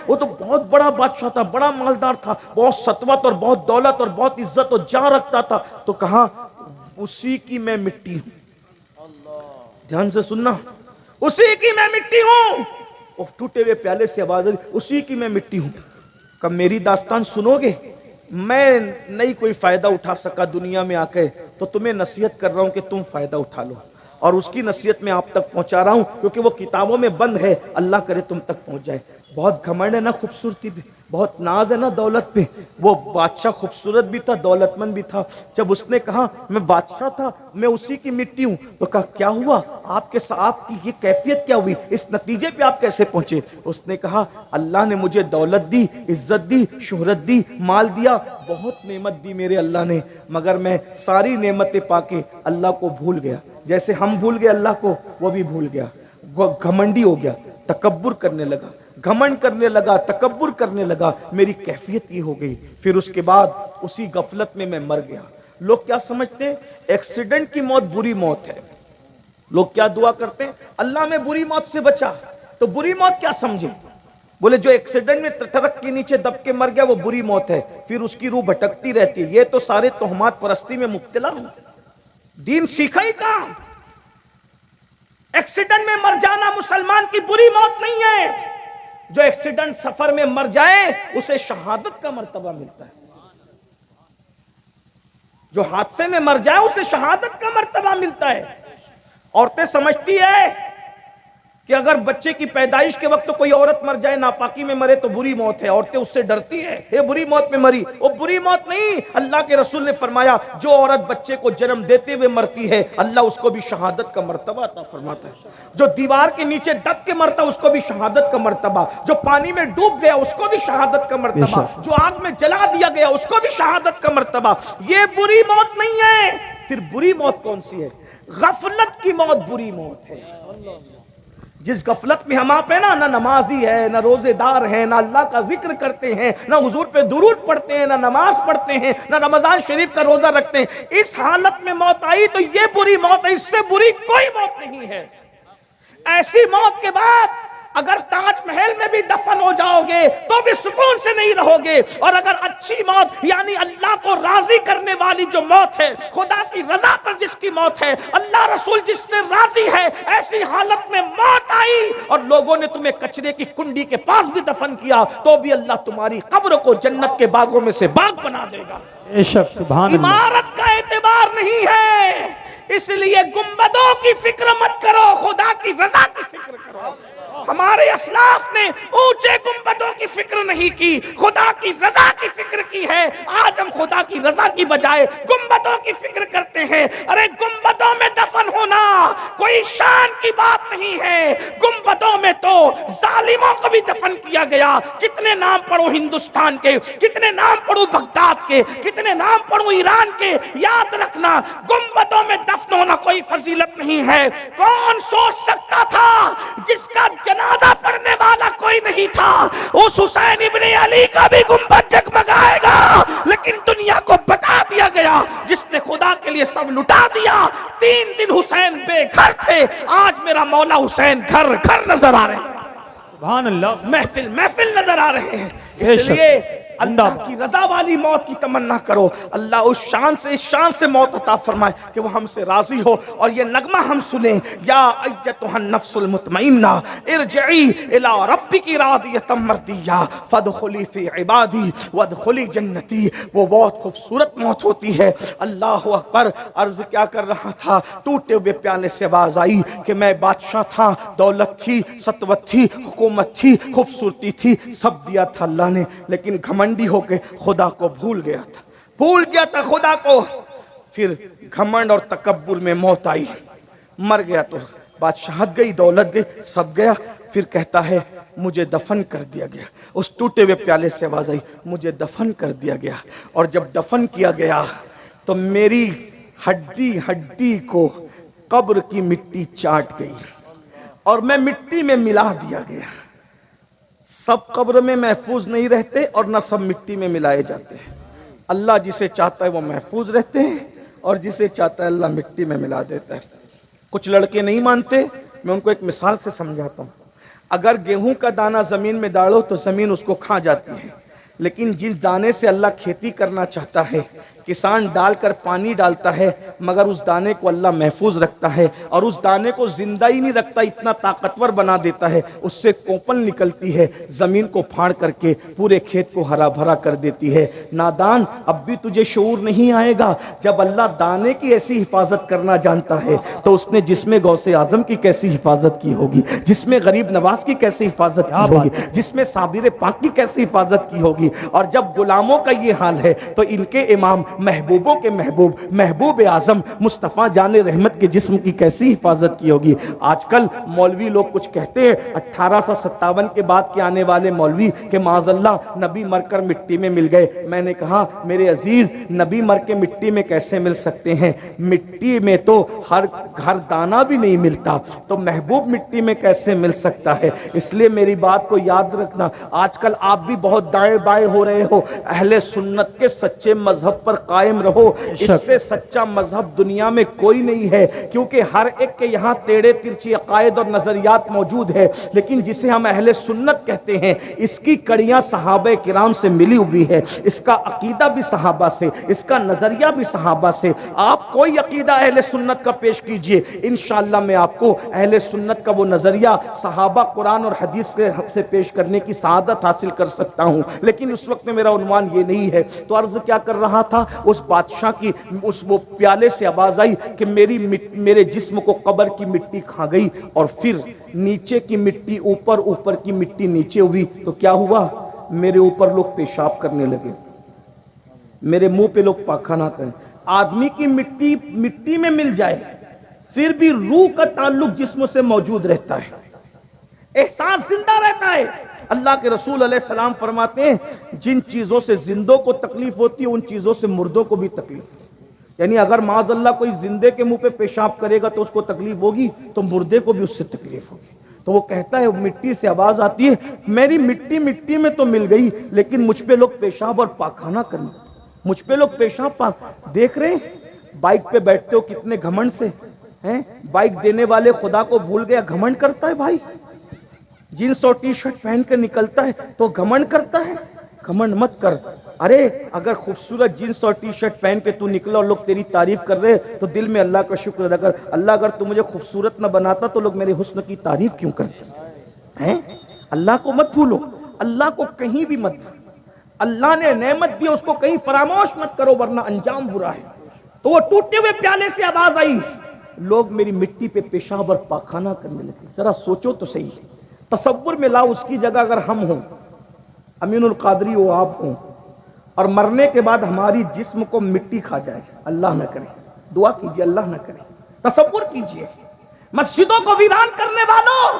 وہ تو بہت بڑا بادشاہ تھا، بڑا مالدار تھا، بہت سطوت اور بہت دولت اور بہت عزت اور جاں رکھتا تھا. تو کہا اسی کی میں مٹی ہوں. دھیان سے سننا، اسی کی میں مٹی ہوں. وہ ٹوٹے ہوئے پیالے سے آواز آئی، اسی کی میں مٹی ہوں. کب میری داستان سنو گے، میں نہیں کوئی فائدہ اٹھا سکا دنیا میں آ کے، تو تمہیں نصیحت کر رہا ہوں کہ تم فائدہ اٹھا لو، اور اس کی نصیحت میں آپ تک پہنچا رہا ہوں کیونکہ وہ کتابوں میں بند ہے. اللہ کرے تم تک پہنچ جائے. بہت گھمنڈ ہے نا خوبصورتی پہ، بہت ناز ہے نا دولت پہ. وہ بادشاہ خوبصورت بھی تھا، دولت مند بھی تھا. جب اس نے کہا میں بادشاہ تھا، میں اسی کی مٹی ہوں، تو کہا کیا ہوا آپ کے ساتھ، آپ کی یہ کیفیت کیا ہوئی، اس نتیجے پہ آپ کیسے پہنچے؟ اس نے کہا اللہ نے مجھے دولت دی، عزت دی، شہرت دی، مال دیا، بہت نعمت دی میرے اللہ نے، مگر میں ساری نعمتیں پا کے اللہ کو بھول گیا. جیسے ہم بھول گئے اللہ کو، وہ بھی بھول گیا. وہ گھمنڈی ہو گیا، تکبر کرنے لگا، گھمنڈ کرنے لگا، تکبر کرنے لگا. میری کیفیت یہ ہو گئی. پھر اس کے بعد اسی غفلت میں مر گیا. لوگ کیا سمجھتے ہیں؟ ایکسیڈنٹ کی موت بری موت ہے. لوگ کیا دعا کرتے ہیں؟ اللہ میں بری موت سے بچا. تو بری موت کیا سمجھے؟ بولے جو ایکسیڈنٹ میں ٹرک کے نیچے دب کے مر گیا وہ بری موت ہے، پھر اس کی روح بھٹکتی رہتی ہے. یہ تو سارے تہمات پرستی میں مبتلا ہوں. دین سیکھا ہی کہاں؟ ایکسیڈنٹ میں مر جانا مسلمان کی بری موت نہیں ہے. جو ایکسیڈنٹ سفر میں مر جائے اسے شہادت کا مرتبہ ملتا ہے. جو حادثے میں مر جائے اسے شہادت کا مرتبہ ملتا ہے. عورتیں سمجھتی ہے کہ اگر بچے کی پیدائش کے وقت تو کوئی عورت مر جائے، ناپاکی میں مرے تو بری موت ہے. عورتیں اس سے ڈرتی ہیں، یہ بری موت میں مری. وہ بری موت نہیں. اللہ کے رسول نے فرمایا جو عورت بچے کو جنم دیتے ہوئے مرتی ہے اللہ اس کو بھی شہادت کا مرتبہ عطا فرماتا ہے. جو دیوار کے نیچے دب کے مرتا اس کو بھی شہادت کا مرتبہ. جو پانی میں ڈوب گیا اس کو بھی شہادت کا مرتبہ. جو آگ میں جلا دیا گیا اس کو بھی شہادت کا مرتبہ. یہ بری موت نہیں ہے. پھر بری موت کون سی ہے؟ غفلت کی موت بری موت ہے. جس غفلت میں ہم آپ ہیں نا، نہ نمازی ہے، نہ روزے دار ہیں، نہ اللہ کا ذکر کرتے ہیں، نہ حضور پہ درود پڑھتے ہیں، نہ نماز پڑھتے ہیں، نہ رمضان شریف کا روزہ رکھتے ہیں. اس حالت میں موت آئی تو یہ بری موت ہے. اس سے بری کوئی موت نہیں ہے. ایسی موت کے بعد اگر تاج محل میں بھی دفن ہو جاؤ گے تو بھی سکون سے نہیں رہو گے. اور اگر اچھی موت یعنی اللہ کو راضی کرنے والی جو موت ہے، خدا کی رضا پر جس کی موت ہے، اللہ رسول جس سے راضی ہے، ایسی حالت میں موت آئی اور لوگوں نے تمہیں کچرے کی کنڈی کے پاس بھی دفن کیا تو بھی اللہ تمہاری قبر کو جنت کے باغوں میں سے باغ بنا دے گا. بے شک سبحان اللہ. عمارت کا اعتبار نہیں ہے. اس لیے گنبدوں کی فکر مت کرو، خدا کی رضا کی فکر کرو. ہمارے اسلاف نے اونچے گنبدوں کی فکر نہیں کی، خدا کی رضا کی فکر کی ہے. آج ہم خدا کی رضا کی بجائے گنبدوں کی فکر کرتے ہیں. ارے گنبدوں میں دفن ہونا کوئی شان کی بات نہیں ہے. گنبدوں میں تو ظالموں کو بھی دفن کیا گیا. کتنے نام پڑھو ہندوستان کے، کتنے نام پڑھو بغداد کے، کتنے نام پڑھو ایران کے. یاد رکھنا گنبدوں میں دفن ہونا کوئی فضیلت نہیں ہے. کون سوچ سکتا تھا جس کا جنازہ پڑھنے والا کوئی نہیں تھا اس حسین ابن علی کا بھی گنبد جگمگائے گا. لیکن دنیا کو بتا دیا گیا جس نے خدا کے لیے سب لٹا دیا. 3 دن حسین بے گھر تھے، آج میرا مولا حسین گھر گھر نظر آ رہے ہیں، سبحان اللہ. محفل محفل نظر آ رہے ہیں. اس لیے اللہ کی رضا والی موت کی تمنا کرو. اللہ اس شان سے موت عطا فرمائے کہ وہ ہم سے راضی ہو. اور یہ نغمہ ہم سنیں، یا ایتھا النفس المطمئنہ ارجعی الی ربک راضیۃ مرضیہ فادخلی فی عبادی وادخلی جنتی. وہ بہت خوبصورت موت ہوتی ہے. اللہ اکبر. عرض کیا کر رہا تھا، ٹوٹے ہوئے پیالے سے آواز آئی کہ میں بادشاہ تھا، دولت تھی، سطوت تھی، حکومت تھی، خوبصورتی تھی، سب دیا تھا اللہ نے، لیکن گھمنڈی ہو کے خدا کو بھول گیا تھا خدا کو. پھر گھمنڈ اور تکبر میں موت آئی، مر گیا. تو بادشاہت گئی، دولت گئی، سب گیا. پھر کہتا ہے مجھے دفن کر دیا گیا. اس ٹوٹے ہوئے پیالے سے آواز آئی مجھے دفن کر دیا گیا. اور جب دفن کیا گیا تو میری ہڈی ہڈی کو قبر کی مٹی چاٹ گئی اور میں مٹی میں ملا دیا گیا. سب قبر میں محفوظ نہیں رہتے اور نہ سب مٹی میں ملائے جاتے ہیں. اللہ جسے چاہتا ہے وہ محفوظ رہتے ہیں اور جسے چاہتا ہے اللہ مٹی میں ملا دیتا ہے. کچھ لڑکے نہیں مانتے، میں ان کو ایک مثال سے سمجھاتا ہوں. اگر گیہوں کا دانہ زمین میں ڈالو تو زمین اس کو کھا جاتی ہے، لیکن جس دانے سے اللہ کھیتی کرنا چاہتا ہے، کسان ڈال کر پانی ڈالتا ہے، مگر اس دانے کو اللہ محفوظ رکھتا ہے، اور اس دانے کو زندہ ہی نہیں رکھتا، اتنا طاقتور بنا دیتا ہے، اس سے کوپل نکلتی ہے، زمین کو پھاڑ کر کے پورے کھیت کو ہرا بھرا کر دیتی ہے۔ نادان، اب بھی تجھے شعور نہیں آئے گا، جب اللہ دانے کی ایسی حفاظت کرنا جانتا ہے تو اس نے جسم غوث اعظم کی کیسی حفاظت کی ہوگی، جسم غریب نواز کی کیسی حفاظت کی ہوگی، جسم صابر پاک کی کیسی حفاظت کی ہوگی۔ اور جب غلاموں کا یہ حال ہے تو ان کے امام، محبوبوں کے محبوب، محبوب اعظم مصطفیٰ جان رحمت کے جسم کی کیسی حفاظت کی ہوگی۔ آج کل مولوی لوگ کچھ کہتے ہیں، 1857 کے بعد کے آنے والے مولوی کہ معاذ اللہ نبی مر کر مٹی میں مل گئے۔ میں نے کہا میرے عزیز، نبی مر کے مٹی میں کیسے مل سکتے ہیں؟ مٹی میں تو ہر دانہ بھی نہیں ملتا، تو محبوب مٹی میں کیسے مل سکتا ہے؟ اس لیے میری بات کو یاد رکھنا۔ آج کل آپ بھی بہت دائیں بائیں ہو رہے ہو، اہل سنت کے سچے مذہب پر قائم رہو، اس سے سچا مذہب دنیا میں کوئی نہیں ہے، کیونکہ ہر ایک کے یہاں ٹیڑے ترچھی عقائد اور نظریات موجود ہے، لیکن جسے ہم اہل سنت کہتے ہیں اس کی کڑیاں صحابہ کرام سے ملی ہوئی ہے، اس کا عقیدہ بھی صحابہ سے، اس کا نظریہ بھی صحابہ سے۔ آپ کوئی عقیدہ اہل سنت کا پیش کیجئے، انشاءاللہ میں آپ کو اہل سنت کا وہ نظریہ صحابہ، قرآن اور حدیث سے پیش کرنے کی سعادت حاصل کر سکتا ہوں، لیکن اس وقت میرا عنوان یہ نہیں ہے۔ تو عرض کیا کر رہا تھا، اس بادشاہ کی اس وہ پیالے سے آواز آئی کہ میرے جسم کو قبر کی مٹی کھا گئی، اور پھر نیچے کی مٹی اوپر، اوپر کی مٹی نیچے ہوئی، تو کیا ہوا؟ میرے اوپر لوگ پیشاب کرنے لگے، میرے منہ پہ لوگ پاخانہ کریں۔ آدمی کی مٹی میں مل جائے پھر بھی روح کا تعلق جسم سے موجود رہتا ہے، احساس زندہ رہتا ہے۔ اللہ کے رسول علیہ السلام فرماتے ہیں جن چیزوں سے زندوں کو تکلیف ہوتی ہے ان چیزوں سے مردوں کو بھی تکلیف ہوتی ہے۔ یعنی اگر معاذ اللہ کوئی زندے کے منہ پہ پیشاب کرے گا تو اس کو تکلیف ہوگی، تو مردے کو بھی اس سے تکلیف ہوگی۔ تو وہ کہتا ہے، مٹی سے آواز آتی ہے، میری مٹی میں تو مل گئی، لیکن مجھ پہ لوگ پیشاب اور پاخانہ کریں، مجھ پہ لوگ پیشاب دیکھ رہے ہیں۔ بائک پہ بیٹھتے ہو کتنے گھمنڈ سے ہیں، بائک دینے والے خدا کو بھول گیا، گھمنڈ کرتا ہے بھائی، جینس اور ٹی شرٹ پہن کے نکلتا ہے تو گھمنڈ کرتا ہے۔ گھمنڈ مت کر، ارے اگر خوبصورت جینس اور ٹی شرٹ پہن کے تو نکلا اور لوگ تیری تعریف کر رہے تو دل میں اللہ کا شکر ادا کر، اللہ اگر تو مجھے خوبصورت نہ بناتا تو لوگ میرے حسن کی تعریف کیوں کرتے ہیں؟ اللہ کو مت بھولو، اللہ کو کہیں بھی مت بھولو، اللہ نے نعمت دی اس کو کہیں فراموش مت کرو ورنہ انجام برا ہے۔ تو وہ ٹوٹے ہوئے پیالے سے آواز آئی، لوگ میری مٹی پہ پیشاب اور پاخانہ کرنے لگے۔ ذرا سوچو تو صحیح، تصور میں لاؤ اس کی جگہ اگر ہم ہوں، امین القادری ہو، آپ ہوں، اور مرنے کے بعد ہماری جسم کو مٹی کھا جائے، اللہ نہ کرے، دعا کیجئے اللہ نہ کرے، تصور کیجئے مسجدوں کو ویران کرنے والوں،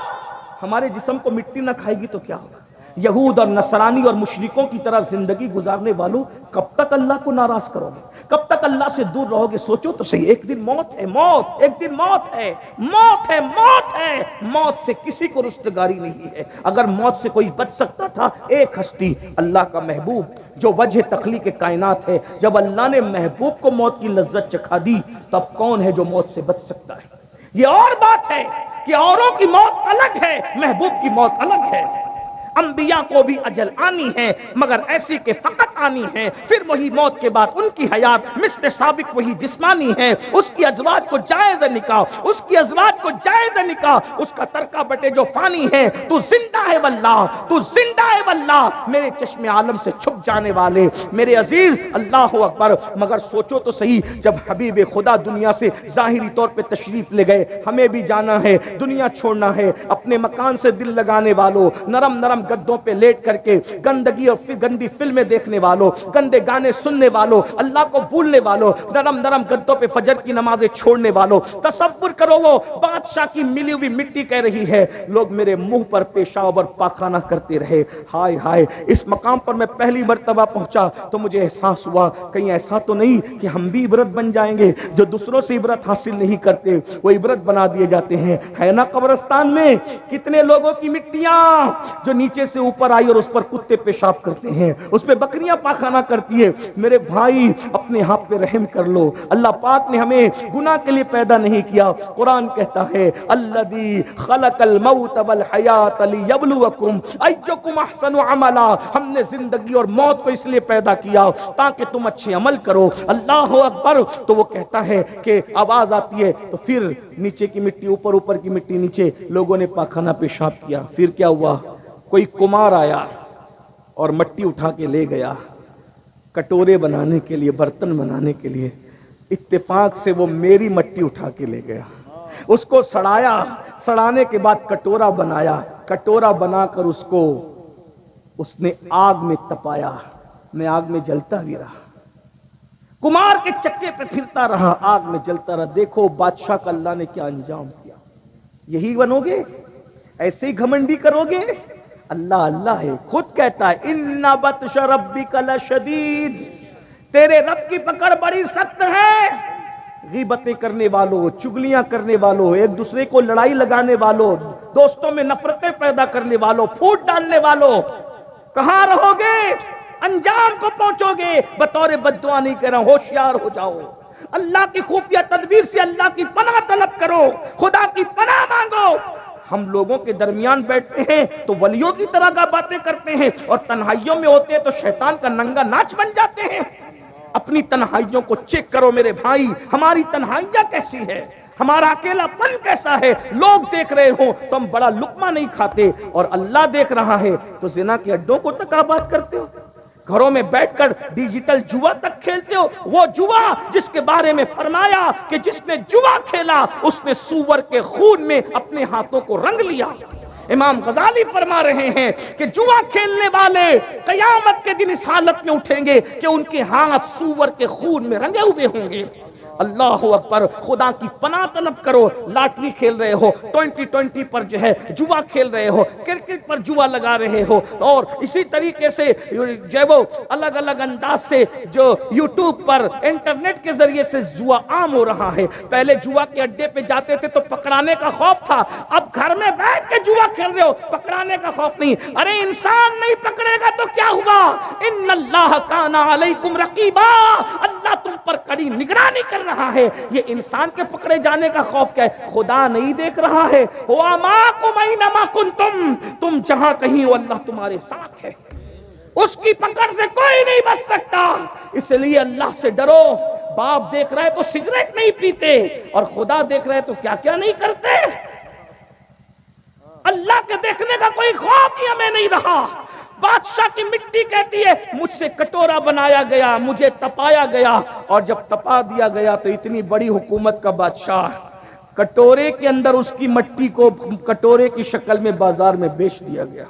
ہمارے جسم کو مٹی نہ کھائے گی تو کیا ہوگا؟ یہود اور نصرانی اور مشرکوں کی طرح زندگی گزارنے والوں، کب تک اللہ کو ناراض کرو گے؟ کب تک اللہ سے دور رہو گے؟ سوچو تو صحیح، ایک دن موت ہے، موت، ایک دن موت ہے، موت ہے، موت ہے، موت سے کسی کو رستگاری نہیں ہے۔ اگر موت سے کوئی بچ سکتا تھا، ایک ہستی، اللہ کا محبوب جو وجہ تخلیق کائنات ہے، جب اللہ نے محبوب کو موت کی لذت چکھا دی، تب کون ہے جو موت سے بچ سکتا ہے؟ یہ اور بات ہے کہ اوروں کی موت الگ ہے، محبوب کی موت الگ ہے۔ انبیاء کو بھی اجل آنی ہے، مگر ایسی کہ فقط آنی ہے، پھر وہی موت کے بعد ان کی حیات مثل سابق وہی جسمانی ہے۔ اس کی ازواج کو جائز نکاح، اس کی ازواج کو جائز نکاح، اس کا ترکہ بٹے جو فانی ہے۔ تو زندہ ہے واللہ، تو زندہ ہے واللہ، میرے چشم عالم سے چھپ جانے والے میرے عزیز، اللہ اکبر۔ مگر سوچو تو صحیح، جب حبیب خدا دنیا سے ظاہری طور پہ تشریف لے گئے، ہمیں بھی جانا ہے، دنیا چھوڑنا ہے، اپنے مکان سے دل لگانے والوں، نرم نرم گدوں پہ لیٹ کر کے گندگی اور گندی فلمیں دیکھنے والوں، گندے گانے سننے والوں، اللہ کو بھولنے والوں، نرم نرم گدوں پہ فجر کی نمازیں چھوڑنے والوں، تصور کرو وہ بادشاہ کی ملی ہوئی مٹی کہہ رہی ہے، لوگ میرے منہ پر پیشاب اور پاخانہ کرتے رہے۔ ہائے ہائے، اس مقام پر میں پہلی مرتبہ پہنچا تو مجھے احساس ہوا کہیں ایسا تو نہیں کہ ہم بھی عبرت بن جائیں گے، جو دوسروں سے عبرت حاصل نہیں کرتے وہ عبرت بنا دیے جاتے ہیں۔ ہے نا قبرستان میں کتنے لوگوں کی مٹیاں جو نیچے نیچے سے اوپر آئی اور اس پر کتے پیشاب کرتے ہیں، اس پہ بکریاں پاخانہ کرتی ہے۔ میرے بھائی اپنے آپ پہ رحم کر لو، اللہ پاک نے ہمیں گناہ کے لیے پیدا نہیں کیا۔ قرآن کہتا ہے الذی خلق الموت والحیات لیبلوکم ایکم احسن عملا، ہم نے زندگی اور موت کو اس لیے پیدا کیا تاکہ تم اچھے عمل کرو۔ اللہ اکبر۔ تو وہ کہتا ہے کہ آواز آتی ہے تو پھر نیچے کی مٹی اوپر، اوپر کی مٹی نیچے، لوگوں نے پاخانہ پیشاب کیا۔ پھر کیا ہوا؟ کوئی کمار آیا اور مٹی اٹھا کے لے گیا کٹورے بنانے کے لیے، برتن بنانے کے لیے۔ اتفاق سے وہ میری مٹی اٹھا کے لے گیا، اس کو سڑایا، سڑانے کے بعد کٹورا بنایا، کٹورا بنا کر اس نے آگ میں تپایا، میں آگ میں جلتا بھی رہا، کمار کے چکے پہ پھرتا رہا، آگ میں جلتا رہا۔ دیکھو بادشاہ کا اللہ نے کیا انجام کیا۔ یہی بنو گے؟ ایسے ہی گھمنڈی کرو گے؟ اللہ اللہ ہے، خود کہتا ہے ان بطش ربک لشدید، تیرے رب کی پکڑ بڑی سخت ہے۔ غیبتیں کرنے والوں، چگلیاں کرنے والوں، ایک دوسرے کو لڑائی لگانے والوں، دوستوں میں نفرتیں پیدا کرنے والوں، پھوٹ ڈالنے والوں، کہاں رہو گے؟ انجام کو پہنچو گے۔ بطور بددعا نہیں کہہ رہا، ہوشیار ہو جاؤ، اللہ کی خفیہ تدبیر سے اللہ کی پناہ طلب کرو، خدا کی پناہ مانگو۔ ہم لوگوں کے درمیان بیٹھتے ہیں تو ولیوں کی طرح کا باتیں کرتے ہیں، اور تنہائیوں میں ہوتے ہیں تو شیطان کا ننگا ناچ بن جاتے ہیں۔ اپنی تنہائیوں کو چیک کرو میرے بھائی، ہماری تنہائیاں کیسی ہے، ہمارا اکیلا پن کیسا ہے۔ لوگ دیکھ رہے ہوں تو ہم بڑا لقمہ نہیں کھاتے، اور اللہ دیکھ رہا ہے تو زنا کے اڈوں کو تک آباد کرتے ہو، گھروں میں بیٹھ کر ڈیجیٹل جوا تک کھیلتے ہو۔ وہ جوا جس کے بارے میں فرمایا کہ جس نے جوا کھیلا اس نے سور کے خون میں اپنے ہاتھوں کو رنگ لیا۔ امام غزالی فرما رہے ہیں کہ جوا کھیلنے والے قیامت کے دن اس حالت میں اٹھیں گے کہ ان کے ہاتھ سور کے خون میں رنگے ہوئے ہوں گے۔ اللہ اکبر۔ خدا کی پناہ طلب کرو۔ لاٹری کھیل رہے ہو، 2020 پر جو ہے جوا کھیل رہے ہو، کرکٹ پر جوا لگا رہے ہو، اور اسی طریقے سے جو وہ الگ الگ انداز سے جو یوٹیوب پر انٹرنیٹ کے ذریعے سے جوا عام ہو رہا ہے۔ پہلے جوا کے اڈے پہ جاتے تھے تو پکڑانے کا خوف تھا، اب گھر میں بیٹھ کے جوا کھیل رہے ہو، پکڑانے کا خوف نہیں۔ ارے انسان نہیں پکڑے گا تو کیا ہوا؟ ان اللہ کان علیکم رقیبا، اللہ تم پر کڑی نگرانی کر رہا ہے۔ یہ انسان کے پکڑے جانے کا خوف کیا ہے؟ خدا نہیں دیکھ رہا ہے؟ ہوا معکم اینما کنتم، تم جہاں کہیں ہو اللہ تمہارے ساتھ ہے، اس کی پکڑ سے کوئی نہیں بچ سکتا۔ اس لیے اللہ سے ڈرو۔ باپ دیکھ رہا ہے تو سگریٹ نہیں پیتے، اور خدا دیکھ رہا ہے تو کیا کیا نہیں کرتے۔ اللہ کے دیکھنے کا کوئی خوف ہی ہمیں نہیں رہا۔ بادشاہ کی مٹی کہتی ہے مجھ سے کٹورا بنایا گیا، مجھے تپایا گیا، اور جب تپا دیا گیا تو اتنی بڑی حکومت کا بادشاہ کٹورے کے اندر اس کی مٹی کو کٹورے کی شکل میں بازار میں بیچ دیا گیا۔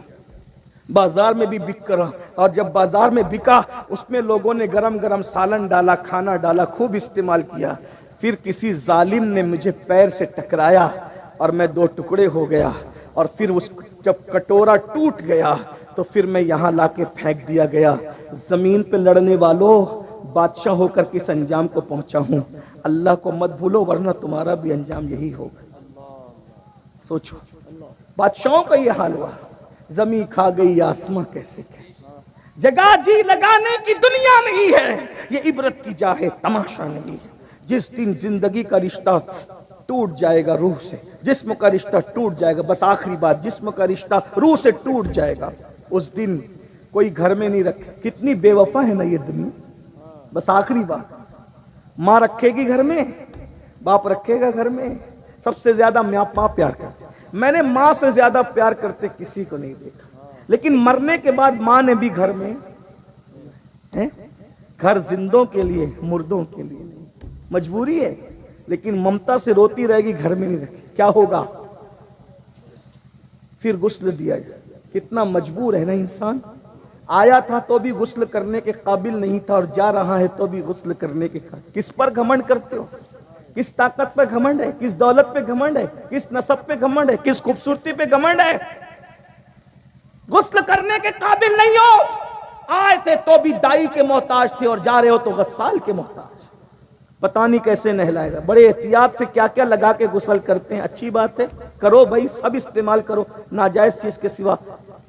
بازار میں بھی بک کر، اور جب بازار میں بکا اس میں لوگوں نے گرم گرم سالن ڈالا، کھانا ڈالا، خوب استعمال کیا۔ پھر کسی ظالم نے مجھے پیر سے ٹکرایا اور میں دو ٹکڑے ہو گیا، اور پھر جب کٹورا ٹوٹ گیا تو پھر میں یہاں لا کے پھینک دیا گیا۔ زمین پہ لڑنے والوں، بادشاہ ہو کر کس انجام کو پہنچا ہوں؟ اللہ کو مت بھولو ورنہ تمہارا بھی انجام یہی ہوگا۔ سوچو، بادشاہوں کا یہ حال ہوا، زمین کھا گئی آسماں کیسے کیسے۔ جگہ جی لگانے کی دنیا نہیں ہے، یہ عبرت کی جا ہے، تماشا نہیں ہے۔ جس دن زندگی کا رشتہ ٹوٹ جائے گا روح سے، جسم کا رشتہ ٹوٹ جائے گا، بس آخری بات، جسم کا رشتہ روح سے ٹوٹ جائے گا، اس دن کوئی گھر میں نہیں رکھے۔ کتنی بے وفا ہے نا یہ دنیا۔ بس آخری بات، ماں رکھے گی گھر میں، باپ رکھے گا گھر میں۔ سب سے زیادہ ماں پیار کرتے، میں نے ماں سے زیادہ پیار کرتے کسی کو نہیں دیکھا۔ لیکن مرنے کے بعد ماں نے بھی گھر میں، گھر زندوں کے لیے، مردوں کے لیے نہیں، مجبوری ہے، لیکن ممتا سے روتی رہے گی، گھر میں نہیں رکھے۔ کیا ہوگا؟ پھر غسل دیا جائے۔ کتنا مجبور ہے نا انسان۔ آیا تھا تو بھی غسل کرنے کے قابل نہیں تھا، اور جا رہا ہے تو بھی غسل کرنے کے قابل۔ کس پر گھمنڈ کرتے ہو؟ کس طاقت پہ گھمنڈ ہے؟ کس دولت پہ گھمنڈ ہے؟ کس نسب پہ گھمنڈ ہے؟ کس خوبصورتی پہ گھمنڈ ہے؟ غسل کرنے کے قابل نہیں ہو، آئے تھے تو بھی دائی کے محتاج تھے، اور جا رہے ہو تو غسال کے محتاج۔ پتہ نہیں کیسے نہلائے گا، بڑے احتیاط سے کیا کیا لگا کے غسل کرتے ہیں۔ اچھی بات ہے، کرو بھائی، سب استعمال کرو، ناجائز چیز کے سوا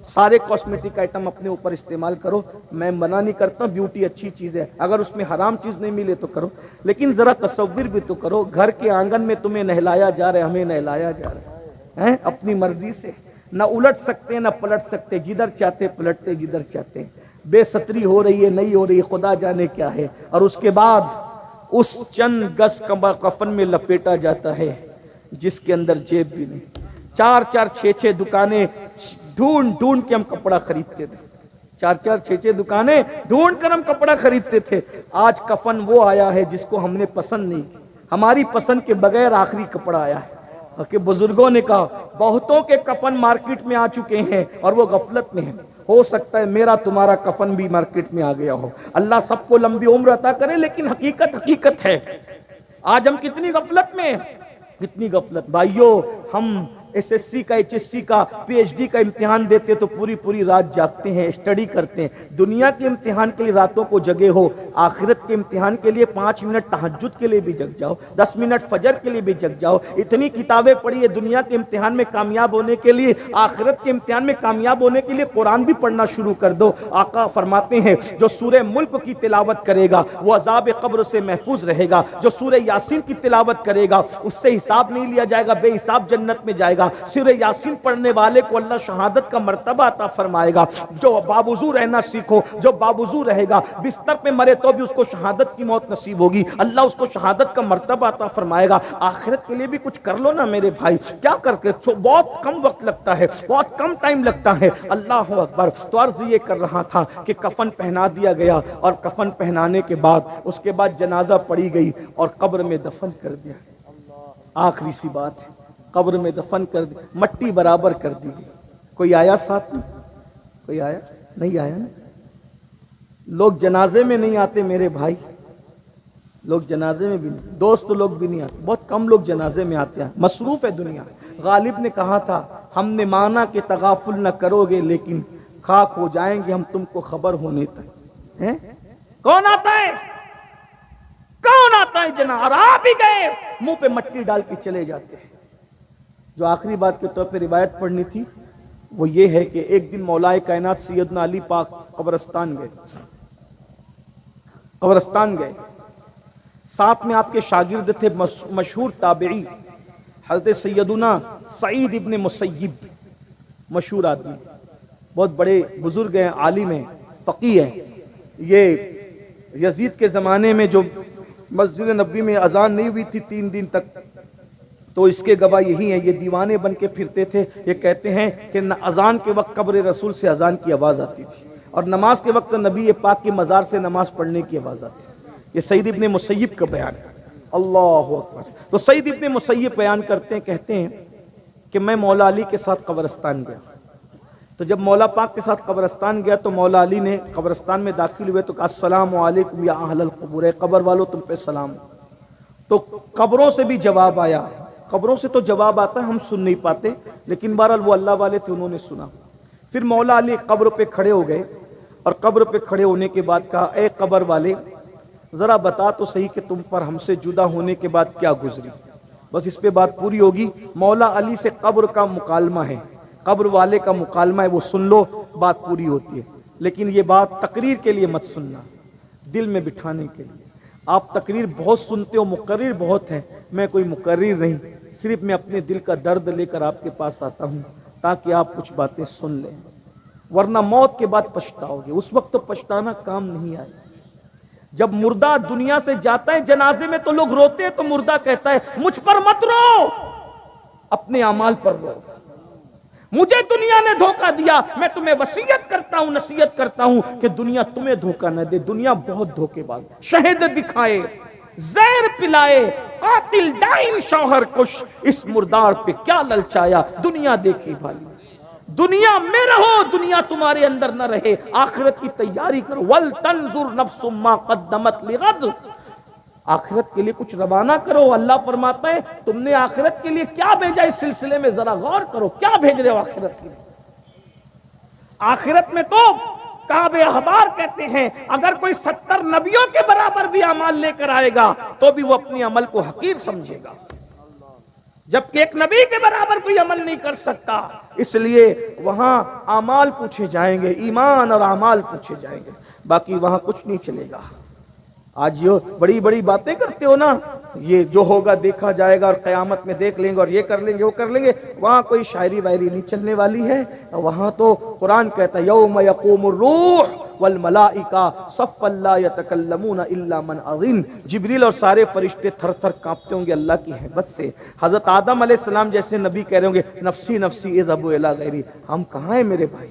سارے کاسمیٹک آئٹم اپنے اوپر استعمال کرو، میں منع نہیں کرتا، بیوٹی اچھی چیز ہے، اگر اس میں حرام چیز نہیں ملے تو کرو، لیکن ذرا تصور بھی تو کرو، گھر کے آنگن میں تمہیں نہلایا جا رہا ہے، ہمیں نہلایا جا رہا ہے اپنی مرضی سے، نہ الٹ سکتے نہ پلٹ سکتے، جدھر چاہتے پلٹتے، جدھر چاہتے، بے ستری ہو رہی ہے نہیں ہو رہی ہے خدا جانے کیا ہے، اور اس کے بعد اس چند گز کفن میں لپیٹا جاتا ہے جس کے اندر جیب بھی نہیں، 4-4 6-6 دکانیں ڈھونڈ ڈھونڈ کے ہم کپڑا خریدتے تھے، 4-4 6-6 دکانیں ڈھونڈ کر ہم کپڑا خریدتے تھے، آج کفن وہ آیا ہے جس کو ہم نے پسند نہیں کی، ہماری پسند کے بغیر آخری کپڑا آیا ہے، کہ بزرگوں نے کہا بہتوں کے کفن مارکیٹ میں آ چکے ہیں اور وہ غفلت میں ہیں، ہو سکتا ہے میرا تمہارا کفن بھی مارکیٹ میں آ گیا ہو، اللہ سب کو لمبی عمر عطا کرے، لیکن حقیقت ہے، آج ہم کتنی غفلت میں، کتنی غفلت، بھائیو ہم ایس ایس سی کا ایچ ایس سی کا پی ایچ ڈی کا امتحان دیتے تو پوری رات جاگتے ہیں، اسٹڈی کرتے ہیں، دنیا کے امتحان کے لیے راتوں کو جگے ہو، آخرت کے امتحان کے لیے 5 منٹ تہجد کے لیے بھی جگ جاؤ، 10 منٹ فجر کے لیے بھی جگ جاؤ، اتنی کتابیں پڑھی ہے دنیا کے امتحان میں کامیاب ہونے کے لیے، آخرت کے امتحان میں کامیاب ہونے کے لیے قرآن بھی پڑھنا شروع کر دو، آقا فرماتے ہیں جو سورہ ملک کی تلاوت کرے گا وہ عذاب قبر سے محفوظ رہے گا، جو سورہ یاسین کی تلاوت کرے گا اس سے حساب نہیں لیا جائے گا، بے حساب جنت میں جائے گا، سورہ یاسین پڑھنے والے کو اللہ شہادت کا مرتبہ عطا فرمائے گا، جو باوضو رہنا سیکھو، جو باوضو رہے گا بستر پہ مرے تو بھی اس کو شہادت کی موت نصیب ہوگی، اللہ اس کو شہادت کا مرتبہ عطا فرمائے گا، آخرت کے لیے بھی کچھ کر لو نا میرے بھائی، کیا کر کے بہت کم وقت لگتا ہے، بہت کم ٹائم لگتا ہے، اللہ اکبر، تو عرض یہ کر رہا تھا کہ کفن پہنا دیا گیا اور کفن پہنانے کے بعد اس کے بعد جنازہ پڑی گئی اور قبر میں دفن کر دیا، آخری سی بات ہے، قبر میں دفن کر دی، مٹی برابر کر دی گئی، کوئی آیا ساتھ میں؟ کوئی آیا؟ نہیں آیا نا، لوگ جنازے میں نہیں آتے میرے بھائی، لوگ جنازے میں بھی نہیں، دوست لوگ بھی نہیں آتے، بہت کم لوگ جنازے میں آتے ہیں، مصروف ہے دنیا، غالب نے کہا تھا ہم نے مانا کہ تغافل نہ کرو گے لیکن خاک ہو جائیں گے ہم تم کو خبر ہونے تک، کون آتا ہے؟ کون آتا ہے جنازہ؟ اور آپ ہی گئے منہ پہ مٹی ڈال کے چلے جاتے ہیں۔ جو آخری بات کے طور پہ روایت پڑھنی تھی وہ یہ ہے کہ ایک دن مولائے کائنات سیدنا علی پاک قبرستان گئے، ساتھ میں آپ کے شاگرد تھے مشہور تابعی حضرت سیدنا سعید ابن مسیب، مشہور آدمی، بہت بڑے بزرگ ہیں، عالم ہیں، فقیہ ہیں، یہ یزید کے زمانے میں جو مسجد نبوی میں اذان نہیں ہوئی تھی 3 دن تک، تو اس کے گواہ یہی ہیں، یہ دیوانے بن کے پھرتے تھے، یہ کہتے ہیں کہ اذان کے وقت قبر رسول سے اذان کی آواز آتی تھی اور نماز کے وقت نبی پاک کی مزار سے نماز پڑھنے کی آواز آتی تھی، یہ سعید ابن مسیب کا بیان ہے، اللہ اکبر۔ تو سعید ابن مسیب بیان کرتے ہیں، کہتے ہیں کہ میں مولا علی کے ساتھ قبرستان گیا، تو جب مولا پاک کے ساتھ قبرستان گیا تو مولا علی نے قبرستان میں داخل ہوئے تو کہا السلام علیکم یا اہل القبور، اے قبر والو تم پہ سلام، تو قبروں سے بھی جواب آیا، قبروں سے تو جواب آتا ہے ہم سن نہیں پاتے، لیکن بہرحال وہ اللہ والے تھے انہوں نے سنا، پھر مولا علی قبر پہ کھڑے ہو گئے اور قبر پہ کھڑے ہونے کے بعد کہا اے قبر والے ذرا بتا تو صحیح کہ تم پر ہم سے جدا ہونے کے بعد کیا گزری، بس اس پہ بات پوری ہوگی، مولا علی سے قبر کا مکالمہ ہے، قبر والے کا مکالمہ ہے، وہ سن لو بات پوری ہوتی ہے، لیکن یہ بات تقریر کے لیے مت سننا، دل میں بٹھانے کے لیے، آپ تقریر بہت سنتے ہو، مقرر بہت ہیں، میں کوئی مقرر نہیں، صرف میں اپنے دل کا درد لے کر آپ کے پاس آتا ہوں تاکہ آپ کچھ باتیں سن لیں، ورنہ موت کے بعد پچھتاؤ گے، اس وقت تو پچھتانا کام نہیں آئے، جب مردہ دنیا سے جاتا ہے جنازے میں تو لوگ روتے ہیں، تو مردہ کہتا ہے مجھ پر مت رو، اپنے اعمال پر رو، مجھے دنیا نے دھوکہ دیا، میں تمہیں وصیت کرتا ہوں، نصیحت کرتا ہوں کہ دنیا تمہیں دھوکہ نہ دے، دنیا بہت دھوکے باز، شہد دکھائے، زہر پلائے، قاتل ڈائن شوہر کش، اس مردار پہ کیا للچایا، دنیا دیکھی بھالی، دنیا میں رہو، دنیا تمہارے اندر نہ رہے، آخرت کی تیاری کرو، وَلْتَنْظُرْ نَفْسٌ مَا قَدَّمَتْ لِغَدْ، آخرت کے لیے کچھ روانہ کرو، اللہ فرماتا ہے تم نے آخرت کے لیے کیا بھیجا، اس سلسلے میں ذرا غور کرو، کیا بھیج رہے ہو آخرت کے لیے؟ آخرت میں تو کعب احبار کہتے ہیں اگر کوئی 70 نبیوں کے برابر بھی اعمال لے کر آئے گا تو بھی وہ اپنے عمل کو حقیر سمجھے گا، جبکہ ایک نبی کے برابر کوئی عمل نہیں کر سکتا. اس لیے وہاں اعمال پوچھے جائیں گے، ایمان اور اعمال پوچھے جائیں گے، باقی وہاں کچھ نہیں چلے گا. آج یہ بڑی بڑی باتیں کرتے ہو نا، یہ جو ہوگا دیکھا جائے گا اور قیامت میں دیکھ لیں گے اور یہ کر لیں گے وہ کر لیں گے، وہاں کوئی شاعری وائری نہیں چلنے والی ہے. وہاں تو قرآن کہتا ہے یوم یقوم الروح والملائکہ صفا لا یتکلمون الا من اذن. جبریل اور سارے فرشتے تھر تھر کانپتے ہوں گے اللہ کی ہیبت سے. حضرت آدم علیہ السلام جیسے نبی کہہ رہے ہوں گے نفسی نفسی اذهبوا الی غیری. ہم کہاں ہیں میرے بھائی؟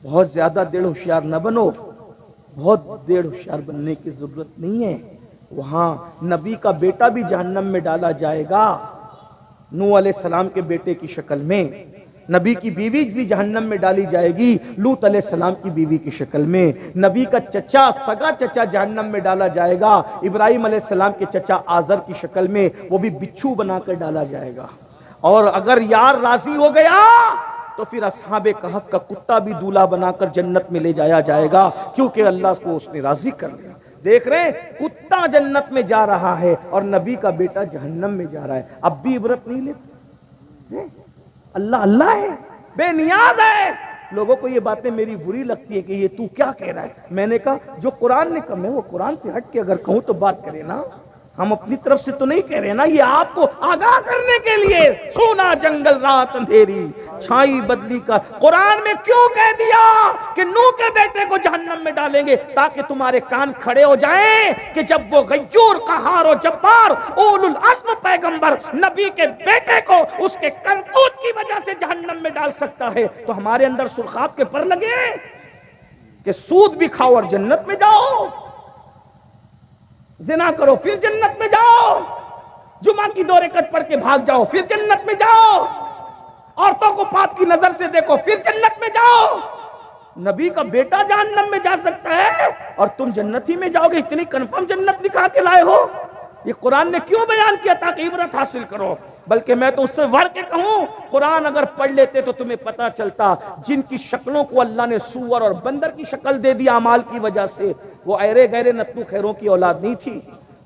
بہت زیادہ دیر ہوشیار نہ بنو، بہت دیر ہوشیار بننے کی ضرورت نہیں ہے. وہاں نبی کا بیٹا بھی جہنم میں ڈالا جائے گا، نوح علیہ السلام کے بیٹے کی شکل میں. نبی کی بیوی بھی جہنم میں ڈالی جائے گی لوط علیہ السلام کی بیوی کی شکل میں. نبی کا چچا، سگا چچا جہنم میں ڈالا جائے گا ابراہیم علیہ السلام کے چچا آزر کی شکل میں، وہ بھی بچھو بنا کر ڈالا جائے گا. اور اگر یار راضی ہو گیا تو پھر اصحاب کہف کا کتا بھی دولہا بنا کر جنت میں لے جایا جائے گا، کیونکہ اللہ کو اس نے راضی کر لیا. دیکھ رہے ہیں کتا جنت میں جا رہا ہے اور نبی کا بیٹا جہنم میں جا رہا ہے. اب بھی عبرت نہیں لیتے؟ اللہ اللہ ہے، بے نیاز ہے. لوگوں کو یہ باتیں میری بری لگتی ہے کہ یہ تو کیا کہہ رہا ہے. میں نے کہا جو قرآن نے کہا، میں وہ قرآن سے ہٹ کے اگر کہوں تو بات کرے نا. ہم اپنی طرف سے تو نہیں کہہ رہے نا، یہ آپ کو آگاہ کرنے کے لیے. سونا جنگل رات اندھیری چھائی بدلی کا. قرآن میں کیوں کہہ دیا کہ نوح کے بیٹے کو جہنم میں ڈالیں گے؟ تاکہ تمہارے کان کھڑے ہو جائیں کہ جب وہ غیور قہار و جبار اولو العزم پیغمبر نبی کے بیٹے کو اس کے کرتوت کی وجہ سے جہنم میں ڈال سکتا ہے، تو ہمارے اندر سرخاب کے پر لگے کہ سود بھی کھاؤ اور جنت میں جاؤ، زنا کرو پھر جنت میں جاؤ، جمعہ کی 2 رکعت پڑھ کے بھاگ جاؤ پھر جنت میں جاؤ، عورتوں کو پاپ کی نظر سے دیکھو پھر جنت میں جاؤ. نبی کا بیٹا جہنم میں جا سکتا ہے اور تم جنت ہی میں جاؤ گے؟ اتنی کنفرم جنت دکھا کے لائے ہو. یہ قرآن نے کیوں بیان کیا؟ تاکہ عبرت حاصل کرو. بلکہ میں تو اس سے بڑھ کے کہوں، قرآن اگر پڑھ لیتے تو تمہیں پتا چلتا جن کی شکلوں کو اللہ نے سور اور بندر کی شکل دے دی اعمال کی وجہ سے، وہ ایرے گہرے نتو خیروں کی اولاد نہیں تھی،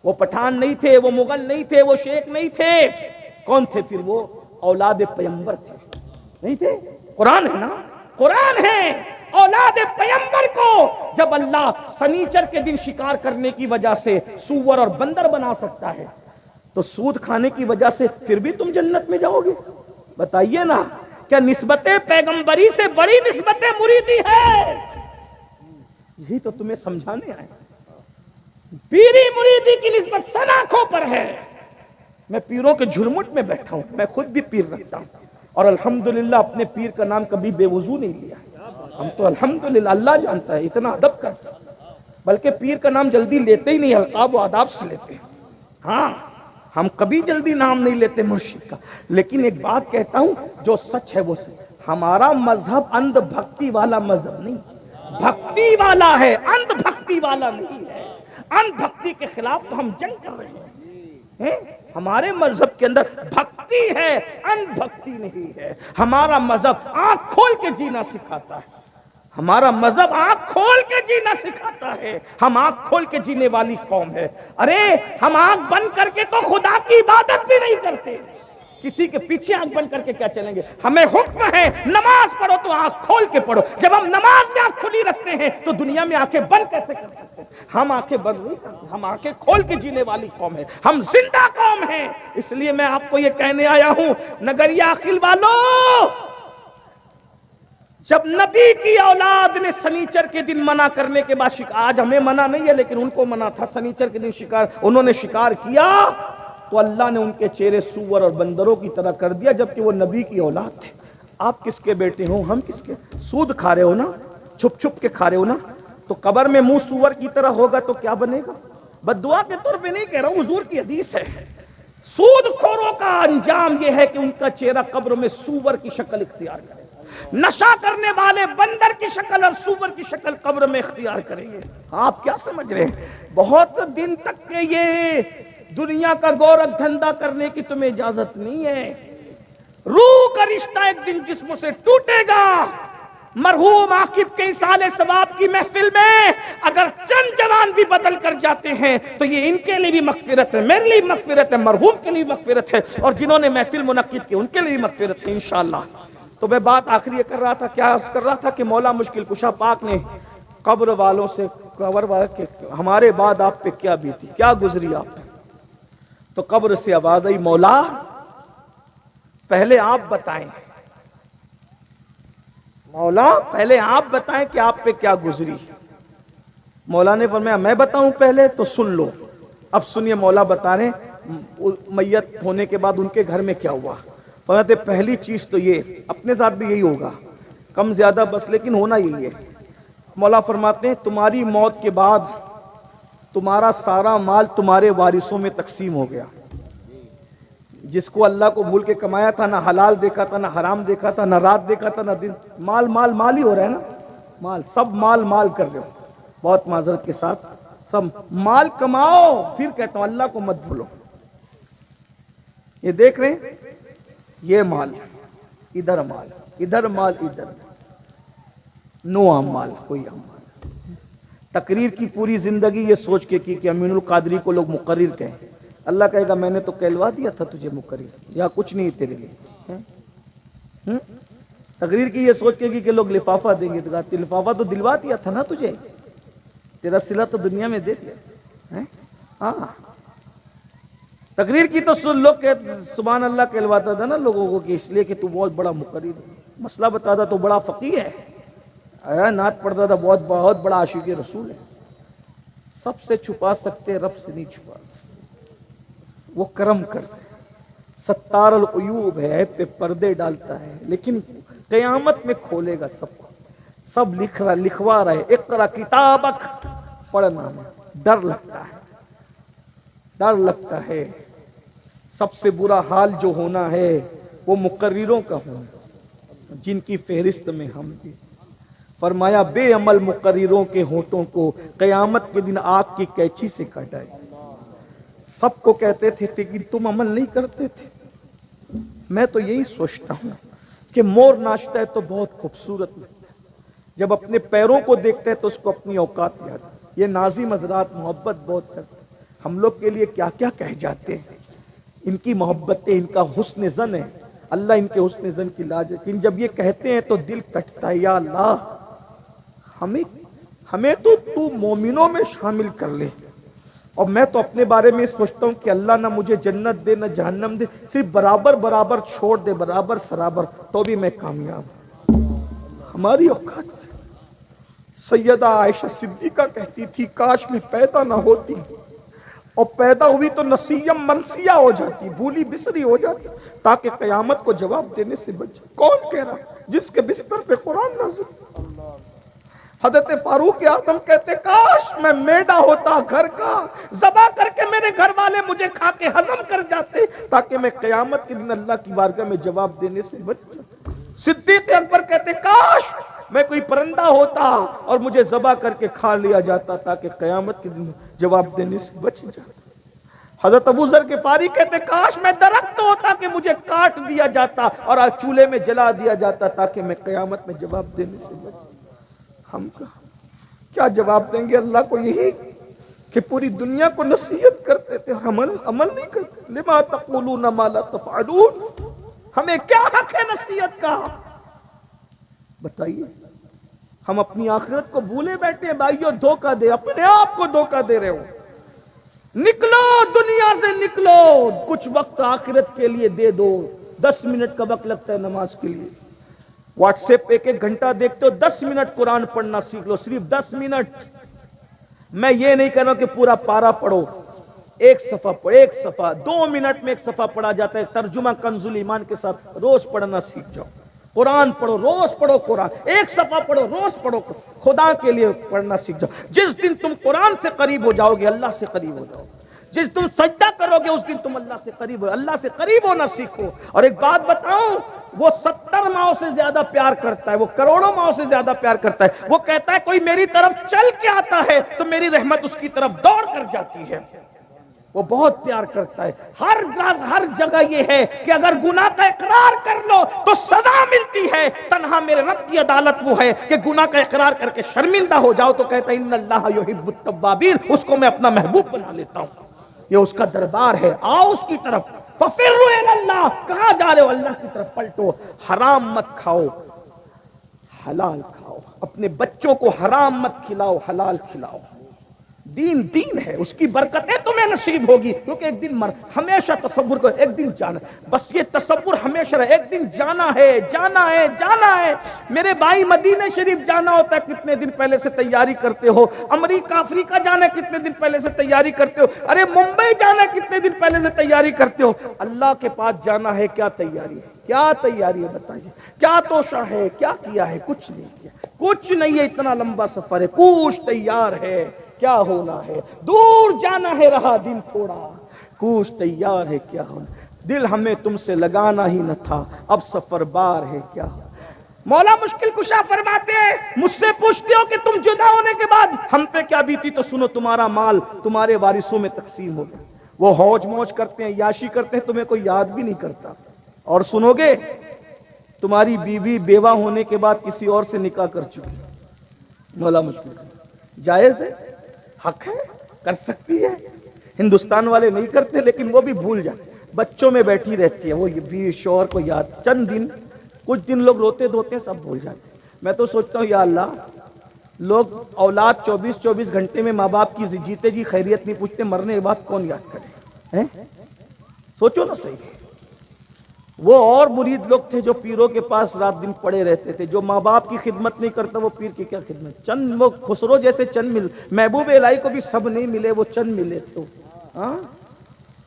وہ پٹھان نہیں تھے، وہ مغل نہیں تھے، وہ شیخ نہیں تھے. کون تھے پھر؟ وہ اولاد پیغمبر تھے. نہیں تھے؟ قرآن ہے نا، قرآن ہے. اولاد پیغمبر کو جب اللہ سنیچر کے دن شکار کرنے کی وجہ سے سور اور بندر بنا سکتا ہے، تو سود کھانے کی وجہ سے پھر بھی تم جنت میں جاؤ گے؟ بتائیے نا، کیا نسبت پیغمبری سے بڑی نسبت مریدی ہے؟ یہی تو تمہیں سمجھانے آئے. پیری مریدی کی نسبت سناخوں پر ہے. میں پیروں کے جھرمٹ میں بیٹھا ہوں، میں خود بھی پیر رکھتا ہوں اور الحمدللہ اپنے پیر کا نام کبھی بے وضو نہیں لیا. ہم تو الحمدللہ، اللہ جانتا ہے، اتنا ادب کرتا ہوں. بلکہ پیر کا نام جلدی لیتے ہی نہیں، القاب و آداب سے لیتے ہیں. ہاں، ہم کبھی جلدی نام نہیں لیتے مرشد کا. لیکن ایک بات کہتا ہوں، جو سچ ہے وہ سچ. ہمارا مذہب اندھ بھکتی والا مذہب نہیں، بھکتی والا ہے، اندھ بھکتی والا نہیں ہے. اندھ بھکتی کے خلاف تو ہم جنگ کر رہے ہیں. ہمارے مذہب کے اندر بھکتی ہے، اندھ بھکتی نہیں ہے. ہمارا مذہب آنکھ کھول کے جینا سکھاتا ہے. ہمارا مذہب آنکھ کھول کے جینا سکھاتا ہے. ہم آنکھ کھول کے جینے والی قوم ہے. ارے ہم آنکھ بند کر کے تو خدا کی عبادت بھی نہیں کرتے. کسی کے پیچھے آنکھ بند کر کے کیا چلیں گے؟ ہمیں حکم ہے نماز پڑھو تو آنکھ کھول کے پڑھو. جب ہم نماز میں آنکھ کھلی رکھتے ہیں تو دنیا میں آنکھیں بند کیسے کر سکتے ہیں؟ ہم آنکھیں بند نہیں کرتے، ہم آنکھیں کھول کے جینے والی قوم ہے. ہم زندہ قوم ہیں. اس لیے میں آپ کو یہ کہنے آیا ہوں، نگریہ عقیل والوں، جب نبی کی اولاد نے سنیچر کے دن منع کرنے کے بعد آج ہمیں منع نہیں ہے لیکن ان کو منع تھا، سنیچر کے دن شکار انہوں نے شکار کیا تو اللہ نے ان کے چہرے سور اور بندروں کی طرح کر دیا، جبکہ وہ نبی کی اولاد تھے. آپ کس کے بیٹے ہو؟ ہم کس کے؟ سود کھا رہے ہو نا، چھپ چھپ کے کھا رہے ہو نا، تو قبر میں منہ سور کی طرح ہوگا تو کیا بنے گا؟ بد دعا کے طور پہ نہیں کہہ رہا ہوں، حضور کی حدیث ہے. سود خوروں کا انجام یہ ہے کہ ان کا چہرہ قبر میں سور کی شکل اختیار کرے. نشہ کرنے والے بندر کی شکل اور سور کی شکل قبر میں اختیار کریں گے. آپ کیا سمجھ رہے ہیں؟ بہت دن تک کے یہ دنیا کا گورکھ دھندا کرنے کی تمہیں اجازت نہیں ہے. روح کا رشتہ ایک دن جسم سے ٹوٹے گا مرحوم عاقب کے اصال ثواب کی محفل میں اگر چند جوان بھی بدل کر جاتے ہیں تو یہ ان کے لیے بھی مغفرت ہے، میرے لیے مغفرت ہے، مرحوم کے لیے مغفرت ہے، اور جنہوں نے محفل منعقد کی ان کے لیے مغفرت ہے انشاءاللہ۔ تو میں بات آخری یہ کر رہا تھا، کیا عرض کر رہا تھا کہ مولا مشکل کشا پاک نے قبر والوں سے ہمارے بعد آپ پہ کیا بیتی، کیا گزری آپ پہ؟ تو قبر سے آواز آئی، مولا پہلے آپ بتائیں، مولا پہلے آپ بتائیں کہ آپ پہ کیا گزری۔ مولا نے فرمایا میں بتاؤں پہلے؟ تو سن لو۔ اب سنیے مولا بتا رہے ہیں میت ہونے کے بعد ان کے گھر میں کیا ہوا۔ فرماتے پہلی چیز تو یہ، اپنے ساتھ بھی یہی ہوگا کم زیادہ بس، لیکن ہونا یہی ہے۔ مولا فرماتے ہیں تمہاری موت کے بعد تمہارا سارا مال تمہارے وارثوں میں تقسیم ہو گیا۔ جس کو اللہ کو بھول کے کمایا تھا، نہ حلال دیکھا تھا، نہ حرام دیکھا تھا، نہ رات دیکھا تھا، نہ دن، مال مال مال ہی ہو رہا ہے نا، مال سب مال مال کر دو، بہت معذرت کے ساتھ، سب مال کماؤ، پھر کہتا ہوں اللہ کو مت بھولو۔ یہ دیکھ رہے ہیں، یہ مال ادھر، مال ادھر، مال ادھر، نو عام مال، کوئی عام مال۔ تقریر کی پوری زندگی یہ سوچ کے کی کہ امین القادری کو لوگ مقرر کہیں، اللہ کہے گا میں نے تو کہلوا دیا تھا تجھے مقرر، یا کچھ نہیں تیرے لیے۔ تقریر کی یہ سوچ کے کی کہ لوگ لفافہ دیں گے، تو لفافہ تو دلوا دیا تھا نا تجھے، تیرا صلہ تو دنیا میں دے دیا۔ ہاں تقریر کی تو لوگ سبحان اللہ کہلواتا تھا نا لوگوں کو، کہ اس لیے کہ تو بہت بڑا مقرر ہے، مسئلہ بتاتا تو بڑا فقیہ ہے، نعت پڑھتا تھا بہت بڑا عاشق رسول ہے۔ سب سے چھپا سکتے، رب سے نہیں چھپا سکتے، وہ کرم کرتے، ستار العیوب ہے، پہ پردے ڈالتا ہے، لیکن قیامت میں کھولے گا سب کو، سب لکھوا رہے، اقرا کتابک، پڑھنا ہے، ڈر لگتا ہے، ڈر لگتا ہے۔ سب سے برا حال جو ہونا ہے وہ مقرروں کا ہونا، جن کی فہرست میں ہم بھی۔ فرمایا بے عمل مقرروں کے ہونٹوں کو قیامت کے دن آگ کی قینچی سے کاٹا ہے۔ سب کو کہتے تھے لیکن تم عمل نہیں کرتے تھے۔ میں تو یہی سوچتا ہوں کہ مور ناچتا ہے تو بہت خوبصورت لگتا ہے، جب اپنے پیروں کو دیکھتا ہے تو اس کو اپنی اوقات یاد ہے۔ یہ ناظم حضرات محبت بہت کرتے ہیں، ہم لوگ کے لیے کیا کیا کہہ جاتے ہیں، ان کی محبتیں، ان کا حسن ظن ہے، اللہ ان کے حسن ظن کی لاج ہے، لیکن جب یہ کہتے ہیں تو دل کٹتا ہے، یا اللہ ہمیں تو مومنوں میں شامل کر لے۔ اور میں تو اپنے بارے میں سوچتا ہوں کہ اللہ نہ مجھے جنت دے نہ جہنم دے، صرف برابر برابر چھوڑ دے، برابر سرابر، تو بھی میں کامیاب ہوں۔ ہماری اوقات سیدہ عائشہ صدیقہ کہتی تھی کاش میں پیدا نہ ہوتی، اور پیدا ہوئی تو نسیم منسیہ ہو جاتی، بھولی بسری ہو جاتی، تاکہ قیامت کو جواب دینے سے بچ۔ کون کہہ رہا؟ جس کے بستر پہ قرآن نازل۔ حضرت فاروق اعظم کہتے کاش میں میڈا ہوتا گھر کا، ذبح کر کے میرے گھر والے مجھے کھا کے ہضم کر جاتے، تاکہ میں قیامت کے دن اللہ کی بارگاہ میں جواب دینے سے بچ جاتا۔ صدیق اکبر کہتے کاش میں کوئی پرندہ ہوتا اور مجھے ذبح کر کے کھا لیا جاتا، تاکہ قیامت کے دن جواب دینے سے بچ جاتا۔ حضرت ابو ذر غفاری کہتے کاش میں درخت ہوتا کہ مجھے کاٹ دیا جاتا اور چولہے میں جلا دیا جاتا، تاکہ میں قیامت میں جواب دینے سے بچ جاتا۔ ہم کیا جواب دیں گے اللہ کو؟ یہی کہ پوری دنیا کو نصیحت کرتے تھے اور عمل نہیں کرتے۔ لما تقولون ما لا تفعلون، ہمیں کیا حق ہے نصیحت کا؟ بتائیے، ہم اپنی آخرت کو بھولے بیٹھے ہیں۔ بھائیو دھوکہ دے، اپنے آپ کو دھوکہ دے رہے ہو۔ نکلو دنیا سے، نکلو، کچھ وقت آخرت کے لیے دے دو۔ 10 منٹ کا وقت لگتا ہے نماز کے لیے، واٹس ایپ ایک گھنٹہ دیکھتے ہو، 10 منٹ قرآن پڑھنا سیکھ لو، صرف 10 منٹ۔ میں یہ نہیں کہہ رہا ہوں کہ پورا پارا پڑھو، ایک صفحہ پڑھو، ایک صفحہ 2 منٹ میں ایک صفحہ پڑھا جاتا ہے، ترجمہ کنز الایمان کے ساتھ روز پڑھنا سیکھ جاؤ۔ قرآن پڑھو، روز پڑھو قرآن، ایک صفحہ پڑھو، روز پڑھو، خدا کے لیے پڑھنا سیکھ جاؤ۔ جس دن تم قرآن سے قریب ہو جاؤ گے اللہ سے قریب ہو جاؤ، جس تم سجدہ کرو گے اس دن تم اللہ سے قریب ہو، اللہ سے قریب ہونا سیکھو۔ اور ایک بات بتاؤں، وہ 70 ماؤں سے زیادہ پیار کرتا ہے، وہ کروڑوں ماؤں سے زیادہ پیار کرتا ہے۔ وہ کہتا ہے کوئی میری طرف چل کے آتا ہے تو میری رحمت اس کی طرف دوڑ کر جاتی ہے۔ وہ بہت پیار کرتا ہے. ہر جگہ یہ ہے کہ اگر گناہ کا اقرار کر لو تو سزا ملتی ہے. تنہا میرے رب کی عدالت وہ ہے کہ گناہ کا اقرار کر کے شرمندہ ہو جاؤ تو کہتا ہے ان اللہ یحب التوابین، اس کو میں اپنا محبوب بنا لیتا ہوں. یہ اس کا دربار ہے، آؤ اس کی طرف. ففروا الی اللہ، کہاں جا رہے ہو؟ اللہ کی طرف پلٹو. حرام مت کھاؤ، حلال کھاؤ. اپنے بچوں کو حرام مت کھلاؤ، حلال کھلاؤ. دین ہے، اس کی برکتیں تمہیں نصیب ہوگی. کیونکہ ایک دن ہمیشہ تصور کو ایک دن جانا، بس یہ تصور ہمیشہ رہے، ایک دن جانا ہے. میرے بھائی مدینہ شریف جانا ہوتا ہے کتنے دن پہلے سے تیاری کرتے ہو. امریکہ افریقہ جانا ہے کتنے دن پہلے سے تیاری کرتے ہو. ارے ممبئی جانا ہے کتنے دن پہلے سے تیاری کرتے ہو. اللہ کے پاس جانا ہے، کیا تیاری ہے؟ کیا تیاری ہے بتائیے؟ کیا توشہ ہے؟ کیا کیا ہے؟ کچھ نہیں کیا، کچھ نہیں ہے. اتنا لمبا سفر ہے، کوش تیار ہے. کیا ہونا ہے؟ دور جانا ہے، رہا دن تھوڑا. کوش تیار ہے، کیا ہونا؟ دل ہمیں تم سے لگانا ہی نہ تھا، اب سفر بار ہے. کیا مولا مشکل کشا فرماتے ہیں، مجھ سے پوچھتے ہو کہ تم جدا ہونے کے بعد ہم پہ کیا بیتی، تو سنو تمہارا مال تمہارے وارثوں میں تقسیم ہو گیا. وہ ہوج موج کرتے ہیں، یاشی کرتے ہیں، تمہیں کوئی یاد بھی نہیں کرتا. اور سنو گے تمہاری بیوی بیوہ ہونے کے بعد کسی اور سے نکاح کر چکی. مولا مشکل جائز ہے، حق ہے، کر سکتی ہے. ہندوستان والے نہیں کرتے لیکن وہ بھی بھول جاتے. بچوں میں بیٹھی رہتی ہے، وہ بھی شوہر کو یاد، چند دن کچھ دن لوگ روتے دھوتے سب بھول جاتے. میں تو سوچتا ہوں یا اللہ، لوگ اولاد 24 گھنٹے میں ماں باپ کی جیتے جی خیریت نہیں پوچھتے، مرنے کے بعد کون یاد کرے؟ سوچو نا صحیح. وہ اور مرید لوگ تھے جو پیروں کے پاس رات دن پڑے رہتے تھے. جو ماں باپ کی خدمت نہیں کرتا وہ پیر کی کیا خدمت. چند وہ خسرو جیسے چند مل، محبوب الہی کو بھی سب نہیں ملے، وہ چند ملے تھے.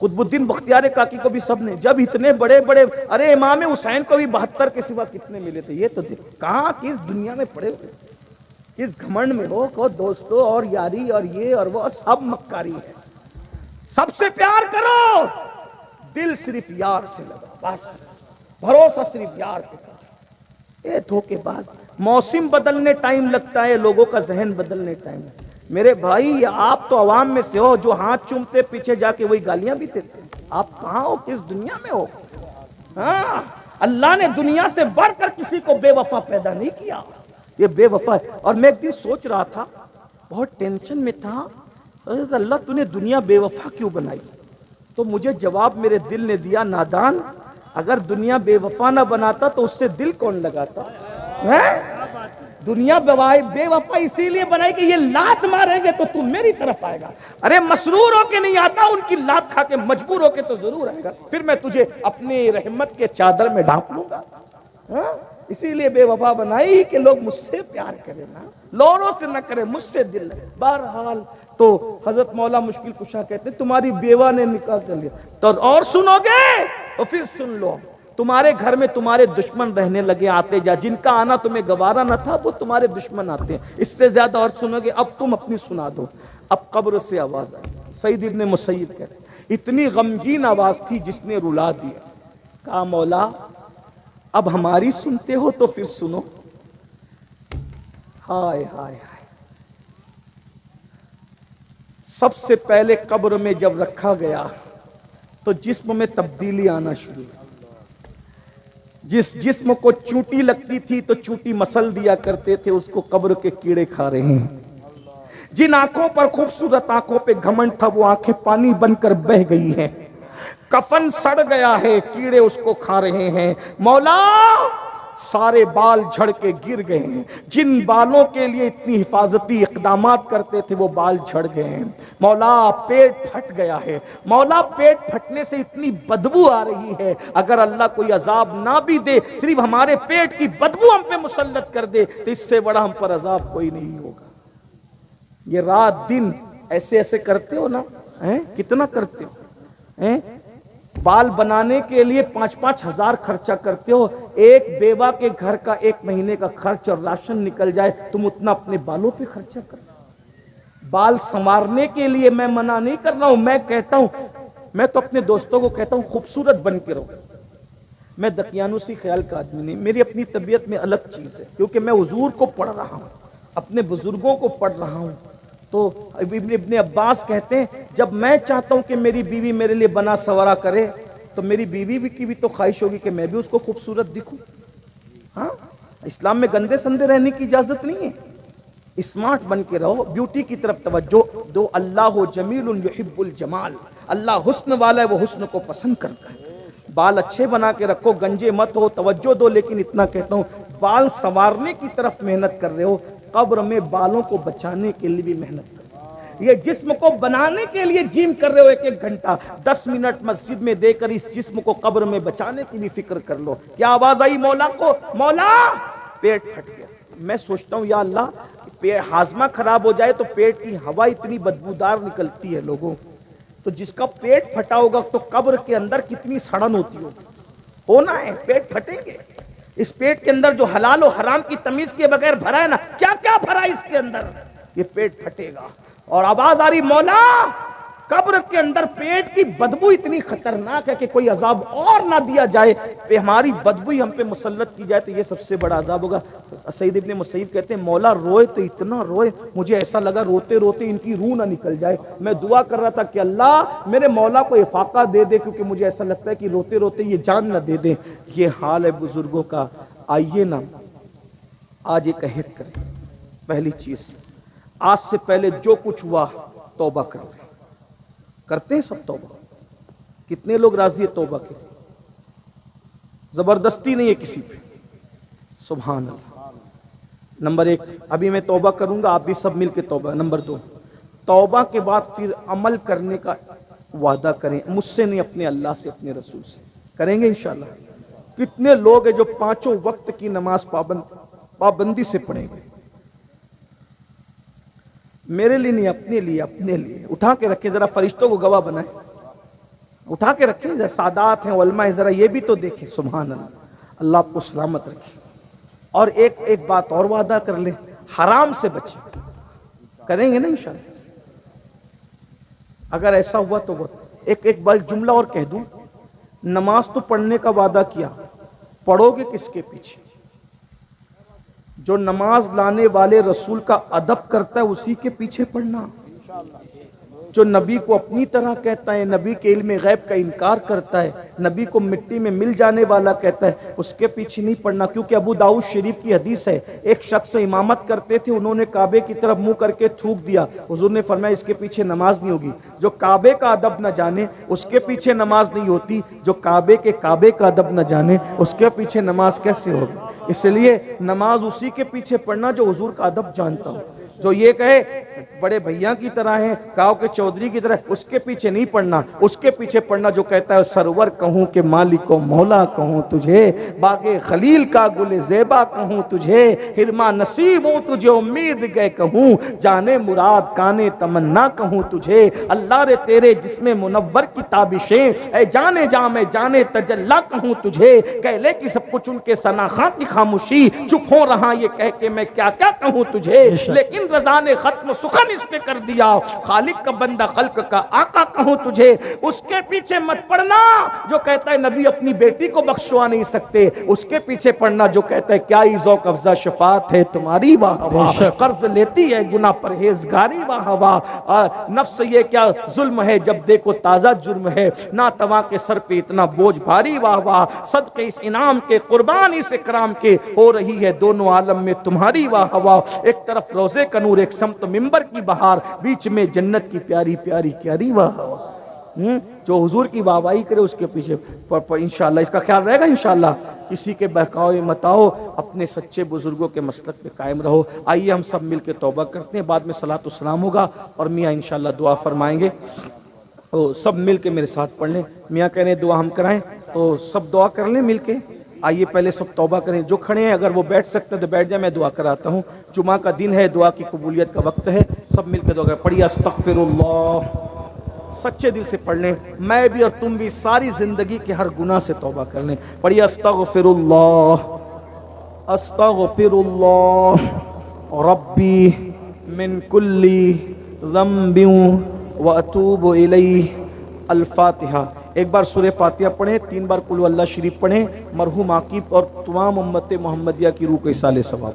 قطب الدین بختیار کاکی کو بھی سب نے، جب اتنے بڑے بڑے، ارے امام حسین کو بھی 72 کے سوا کتنے ملے تھے. یہ تو دیکھ کہاں کس دنیا میں پڑے ہوئے، کس گھمنڈ میں ہو کو دوستو اور یاری اور یہ اور وہ سب مکاری ہے. سب سے پیار کرو، دل صرف یار سے لگا، بس بھروسہ صرف یار پہ کرو. یہ دھوکے باز. موسم بدلنے ٹائم لگتا ہے، لوگوں کا ذہن بدلنے ٹائم. میرے بھائی آپ تو عوام میں سے ہو جو ہاتھ چومتے پیچھے جا کے وہی گالیاں بھی دیتے. آپ کہاں ہو، کس دنیا میں ہو؟ اللہ نے دنیا سے بڑھ کر کسی کو بے وفا پیدا نہیں کیا. یہ بے وفا ہے. اور میں ایک دن سوچ رہا تھا، بہت ٹینشن میں تھا، اللہ تو نے دنیا بے وفا کیوں بنائی؟ تو مجھے جواب میرے دل نے دیا، نادان، اگر دنیا بے وفا نہ بناتا تو اس سے دل کون لگاتا؟ دنیا بے وفا اسی لیے بنائی کہ یہ لات ماریں گے تو تم میری طرف آئے گا. ارے مسرور ہو کے نہیں آتا، ان کی لات کھا کے مجبور ہو کے تو ضرور آئے گا. پھر میں تجھے اپنی رحمت کے چادر میں ڈھانپ لوں گا. اسی لیے بے وفا بنائی کہ لوگ مجھ سے پیار کریں نا، لوروں سے نہ کریں، مجھ سے دل لگے. بہرحال تو حضرت مولا مشکل کشا کہتے ہیں تمہاری بیوہ نے نکاح کر لیا تو اور سنو گے تو پھر سن لو، تمہارے گھر میں تمہارے دشمن رہنے لگے آتے جا، جن کا آنا تمہیں گوارا نہ تھا وہ تمہارے دشمن آتے ہیں. اس سے زیادہ اور سنو گے. اب تم اپنی سنا دو. اب قبر سے آواز آئی. سعید ابن مسیب کہتے ہیں اتنی غمگین آواز تھی جس نے رلا دیا. کہا مولا اب ہماری سنتے ہو تو پھر سنو. ہائے ہائے ہائے. سب سے پہلے قبر میں جب رکھا گیا تو جسم میں تبدیلی آنا شروع. جس جسم کو چونٹی لگتی تھی تو چونٹی مسل دیا کرتے تھے، اس کو قبر کے کیڑے کھا رہے ہیں. جن آنکھوں پر خوبصورت آنکھوں پہ گھمنڈ تھا وہ آنکھیں پانی بن کر بہہ گئی ہیں. کفن سڑ گیا ہے، کیڑے اس کو کھا رہے ہیں. مولا سارے بال جھڑ کے گر گئے ہیں. جن بالوں کے لیے اتنی حفاظتی اقدامات کرتے تھے وہ بال جھڑ گئے ہیں. مولا پیٹ پھٹ گیا ہے. مولا پیٹ پھٹنے سے اتنی بدبو آ رہی ہے، اگر اللہ کوئی عذاب نہ بھی دے، صرف ہمارے پیٹ کی بدبو ہم پہ مسلط کر دے تو اس سے بڑا ہم پر عذاب کوئی نہیں ہوگا. یہ رات دن ایسے ایسے کرتے ہو نا، کتنا کرتے ہو؟ بال بنانے کے لیے 5-5 ہزار خرچہ کرتے ہو. ایک بیوہ کے گھر کا 1 مہینے کا خرچ اور راشن نکل جائے، تم اتنا اپنے بالوں پہ خرچہ کر. بال سنوارنے کے لیے میں منع نہیں کر رہا ہوں، میں کہتا ہوں، میں تو اپنے دوستوں کو کہتا ہوں خوبصورت بن کے رہو. میں دقیانوسی خیال کا آدمی نہیں، میری اپنی طبیعت میں الگ چیز ہے، کیونکہ میں حضور کو پڑھ رہا ہوں، اپنے بزرگوں کو پڑھ رہا ہوں. تو ابن عباس کہتے ہیں جب میں چاہتا ہوں کہ میری بیوی میرے لیے بنا سوارا کرے تو میری بیوی کی بھی تو خواہش ہوگی کہ میں بھی اس کو خوبصورت دکھوں. ہاں اسلام میں گندے سندے رہنے کی اجازت نہیں ہے. اسمارٹ بن کے رہو, بیوٹی کی طرف توجہ دو. اللہ جمیل یحب الجمال, اللہ حسن والا ہے, وہ حسن کو پسند کرتا ہے. بال اچھے بنا کے رکھو, گنجے مت ہو, توجہ دو. لیکن اتنا کہتا ہوں بال سنوارنے کی طرف محنت کر رہے ہو, قبر میں بالوں کو بچانے کے لیے بھی محنت کرو. یہ جسم کو بنانے کے لیے جیم کر رہے ہو 1-1 گھنٹہ, 10 منٹ مسجد میں دے کر اس جسم کو قبر میں بچانے کی بھی فکر کر لو. کیا آواز آئی مولا کو؟ مولا پیٹ پھٹ گیا. میں سوچتا ہوں یا اللہ ہاضمہ خراب ہو جائے تو پیٹ کی ہوا اتنی بدبودار نکلتی ہے لوگوں, تو جس کا پیٹ پھٹا ہوگا تو قبر کے اندر کتنی سڑن ہوتی ہوگی. ہونا ہے, پیٹ پھٹیں گے. اس پیٹ کے اندر جو حلال و حرام کی تمیز کے بغیر بھرا ہے نا, کیا کیا بھرا ہے اس کے اندر, یہ پیٹ پھٹے گا. اور آواز آ رہی مولا قبر کے اندر پیٹ کی بدبو اتنی خطرناک ہے کہ کوئی عذاب اور نہ دیا جائے, پہ ہماری بدبو ہی ہم پہ مسلط کی جائے تو یہ سب سے بڑا عذاب ہوگا. سعید ابن مسیب کہتے ہیں مولا روئے تو اتنا روئے, مجھے ایسا لگا روتے روتے ان کی روح نہ نکل جائے. میں دعا کر رہا تھا کہ اللہ میرے مولا کو افاقہ دے دے, کیونکہ مجھے ایسا لگتا ہے کہ روتے روتے یہ جان نہ دے دیں. یہ حال ہے بزرگوں کا. آئیے نا آج ایک عہد کریں. پہلی چیز, آج سے پہلے جو کچھ ہوا توبہ کر لیں. کرتے ہیں سب توبہ؟ کتنے لوگ راضی ہے توبہ کے؟ زبردستی نہیں ہے کسی پہ. سبحان اللہ. نمبر 1, ابھی میں توبہ کروں گا, آپ بھی سب مل کے توبہ. نمبر 2, توبہ کے بعد پھر عمل کرنے کا وعدہ کریں. مجھ سے نہیں, اپنے اللہ سے, اپنے رسول سے کریں گے انشاءاللہ. کتنے لوگ ہیں جو 5 وقت کی نماز پابندی سے پڑھیں گے؟ میرے لیے نہیں, اپنے لیے, اپنے لیے. اٹھا کے رکھیں ذرا, فرشتوں کو گواہ بنائیں, اٹھا کے رکھیں. سادات ہیں, علماء, ذرا یہ بھی تو دیکھیں. سبحان اللہ. اللہ آپ کو سلامت رکھے. اور ایک بات اور وعدہ کر لیں, حرام سے بچیں. کریں گے نا انشاءاللہ؟ اگر ایسا ہوا تو ایک بار جملہ اور کہہ دوں, نماز تو پڑھنے کا وعدہ کیا, پڑھو گے کس کے پیچھے؟ جو نماز لانے والے رسول کا ادب کرتا ہے اسی کے پیچھے پڑھنا. جو نبی کو اپنی طرح کہتا ہے, نبی کے علم غیب کا انکار کرتا ہے, نبی کو مٹی میں مل جانے والا کہتا ہے, اس کے پیچھے نہیں پڑھنا. کیونکہ ابو داؤد شریف کی حدیث ہے, ایک شخص امامت کرتے تھے, انہوں نے کعبے کی طرف منہ کر کے تھوک دیا. حضور نے فرمایا اس کے پیچھے نماز نہیں ہوگی. جو کعبے کا ادب نہ جانے اس کے پیچھے نماز نہیں ہوتی, جو کعبے کا ادب نہ جانے اس کے پیچھے نماز کیسے ہوگی؟ اس لیے نماز اسی کے پیچھے پڑھنا جو حضور کا ادب جانتا ہو. جو یہ کہے بڑے بھیا کی طرح ہیں, گاؤں کے چودھری کی طرح, اس کے پیچھے نہیں پڑھنا. اس کے پیچھے پڑھنا جو کہتا ہے سرور کہوں کہ مالک و مولا کہوں تجھے, باغ خلیل کا گل زیبا کہوں تجھے, ہرما نصیب ہوں تجھے امید گئے کہوں, جانے مراد کانے تمنا کہوں تجھے. اللہ رے تیرے جسم منور کی تابشیں, اے جانے جا میں جانے تجلا کہوں تجھے. کہلے کی سب کچھ ان کے ثناخواں کی خاموشی, چپ ہو رہا یہ کہہ کے میں کیا کیا کہوں تجھے. لیکن رضا نے ختم سخن اس پہ کر دیا, خالق کا بندہ خلق کا آقا کہوں تجھے. اس کے پیچھے مت پڑھنا جو کہتا ہے نبی اپنی بیٹی کو بخشوا نہیں سکتے. اس کے پیچھے پڑھنا جو کہتا ہے کیا ہی ذوق افزا شفاعت ہے تمہاری واہ واہ, قرض لیتی ہے گناہ پرہیزگاری واہ واہ. نفس یہ کیا ظلم ہے جب دیکھو تازہ جرم ہے, ناتواں کے سر پہ اتنا بوجھ بھاری واہ واہ. صدقے اس انعام کے قربان اس اکرام کے, ہو رہی ہے دونوں عالم میں تمہاری واہ واہ. ایک طرف روزے کا نور, ایک سمت ممبر کی بہار, بیچ میں جنت کی پیاری پیاری پیاری واہ واہ. جو حضور کی واہواہی کرے اس کے پیچھے انشاءاللہ اس کا خیال رہے گا. انشاءاللہ کسی کے بہکاوے مت آؤ, اپنے سچے بزرگوں کے مسلک پہ قائم رہو. آئیے ہم سب مل کے توبہ کرتے ہیں, بعد میں صلاۃ و سلام ہوگا اور میاں انشاءاللہ دعا فرمائیں گے. سب مل کے میرے ساتھ پڑھ لیں. میاں کہہ رہے ہیں دعا ہم کرائیں تو سب دعا کر لیں مل کے. آئیے پہلے سب توبہ کریں. جو کھڑے ہیں اگر وہ بیٹھ سکتے ہیں تو بیٹھ جائیں, میں دعا کراتا ہوں. جمعہ کا دن ہے, دعا کی قبولیت کا وقت ہے. سب مل کے دعا کریں. پڑھیے استغفر اللہ, سچے دل سے پڑھ لیں. میں بھی اور تم بھی ساری زندگی کے ہر گناہ سے توبہ کر لیں. پڑھیے استغفر اللہ, استغفر اللہ ربی من کل ذنب واتوب الیہ. الفاتحہ. ایک بار سورہ فاتحہ پڑھیں, 3 بار قل اللہ شریف پڑھیں. مرحوم عاقب اور تمام امت محمدیہ کی روح کو ایصال ثواب.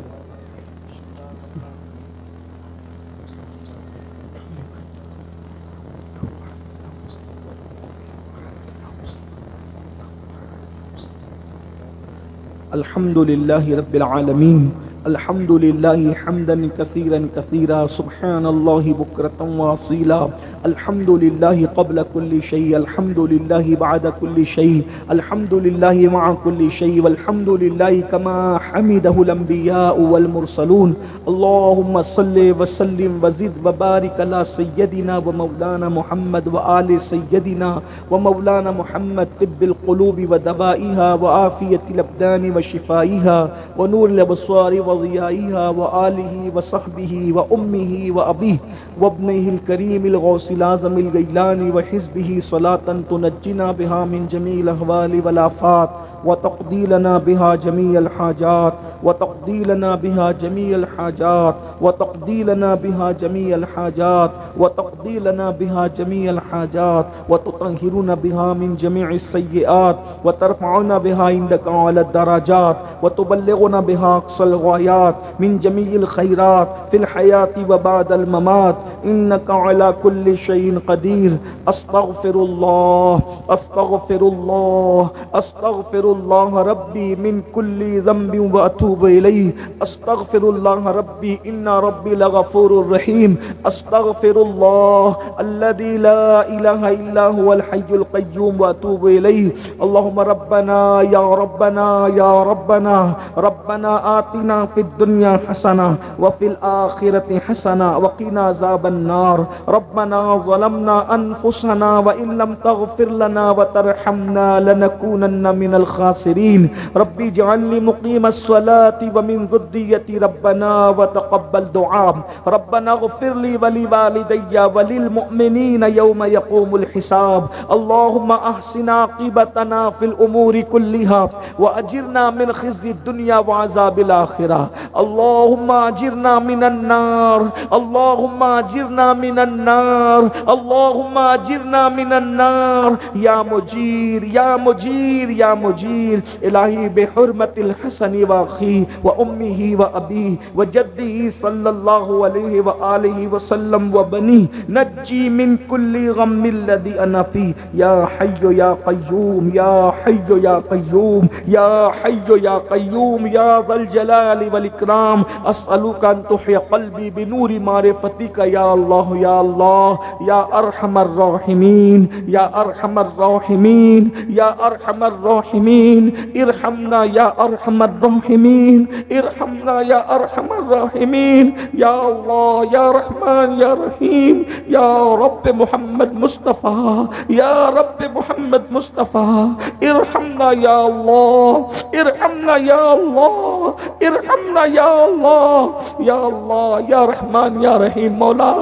الحمد للہ رب العالمین الحمد للہ حمدا کثیرا کثیرا سبحان اللہ بکرۃ واصیلا الحمد للہ قبل کل شیء الحمد للہ بعد کل شیء الحمد للہ مع کل شیء والحمد للہ کما حمدہ الانبیاء والمرسلون اللہم صلی وسلم وزد وبارک علی سیدنا ومولانا محمد وآل سیدنا ومولانا محمد طب القلوب ودوائها وعافیت الابدان وشفائها ونور الابصار وضيائها وآله وصحبه وأمه وأبيه وابنه الكريم الغوث الأعظم الجيلاني وحزبه صلاة تنجنا بها من جميع الأهوال والآفات وتقضي لنا بها جميع الحاجات وتقضي لنا بها جميع الحاجات وتقضي لنا بها جميع الحاجات وتقضي لنا بها جميع الحاجات وتطهرنا بها من جميع السيئات وترفعنا بها عندك على الدرجات وتبلغنا بها أقصى الغايات من جميع الخيرات في الحياة وبعد الممات إنك على كل شيء قدير أستغفر الله أستغفر الله أستغفر الله ربي من كل ذنب وأتوب إليه أستغفر الله ربي إن ربي لغفور رحيم أستغفر الله الذي لا إله إلا هو الحي القيوم وأتوب إليه اللهم ربنا يا ربنا يا ربنا ربنا آتنا في الدنيا حسنة وفي الآخرة حسنة وقنا عذاب النار ربنا ظلمنا أنفسنا وإن لم تغفر لنا وترحمنا لنكونن من الخاسرين ربي اجعلني مقيم الصلاة ومن ذريتي ربنا وتقبل دعاء ربنا اغفر لي ولوالدي وللمؤمنين يوم يقوم الحساب اللهم أحسن عاقبتنا في الأمور كلها وأجرنا من خزي الدنيا وعذاب الآخرة اللهم أجرنا من النار اللهم أجرنا من النار اللهم أجرنا من النار يا مجير يا مجير يا مجير إلهي بحرمة الحسن وأخيه وأمه وأبيه وجده صلى الله عليه وآله وسلم وبنيه نجي من كل غم الذي أنا فيه يا حي يا قيوم يا حي يا قيوم يا حي يا قيوم يا ذا الجلال والإكرام أسألك أن تحيي قلبي بنور معرفتك يا الله يا الله يا أرحم الراحمين يا أرحم الراحمين يا أرحم الراحمين ارحمنا يا أرحم الراحمين ارحمنا يا أرحم الراحمين يا الله يا رحمن يا رحيم يا رب محمد مصطفى يا رب محمد مصطفى ارحمنا يا الله ارحمنا يا الله ارحمنا يا الله يا الله يا رحمن يا رحيم مولا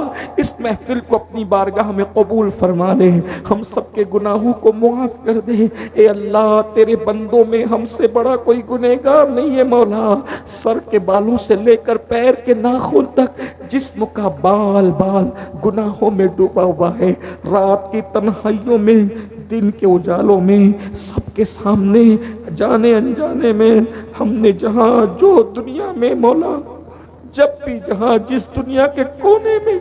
اس محفل کو اپنی بارگاہ میں قبول فرما لے ہم سب کے گناہوں کو معاف کر دے اے اللہ تیرے بندوں میں ہم سے بڑا کوئی گنہگار نہیں ہے مولا سر کے بالوں سے لے کر پیر کے ناخن تک جسم کا بال بال گناہوں میں ڈوبا ہوا ہے رات کی تنہائیوں میں دن کے اجالوں میں سب کے سامنے جانے انجانے میں ہم نے جہاں جو دنیا میں مولا جب بھی جہاں جس دنیا کے کونے میں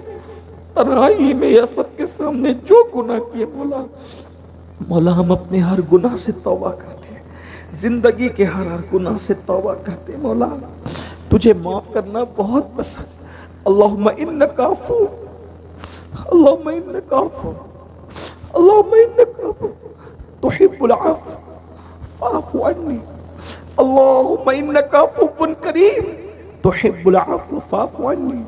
تنہائی میں یا سب کے سامنے جو گناہ کیے مولا ہم اپنے ہر گناہ سے توبہ کرتے ہیں زندگی کے ہر گناہ سے توبہ کرتے ہیں مولا تجھے معاف کرنا بہت پسند اللہم انک عفو اللہم انک عفو اللہم انک عفو تحب العفو فاعف عنی اللہم انک عفو کریم تحب العفو فاعف عنی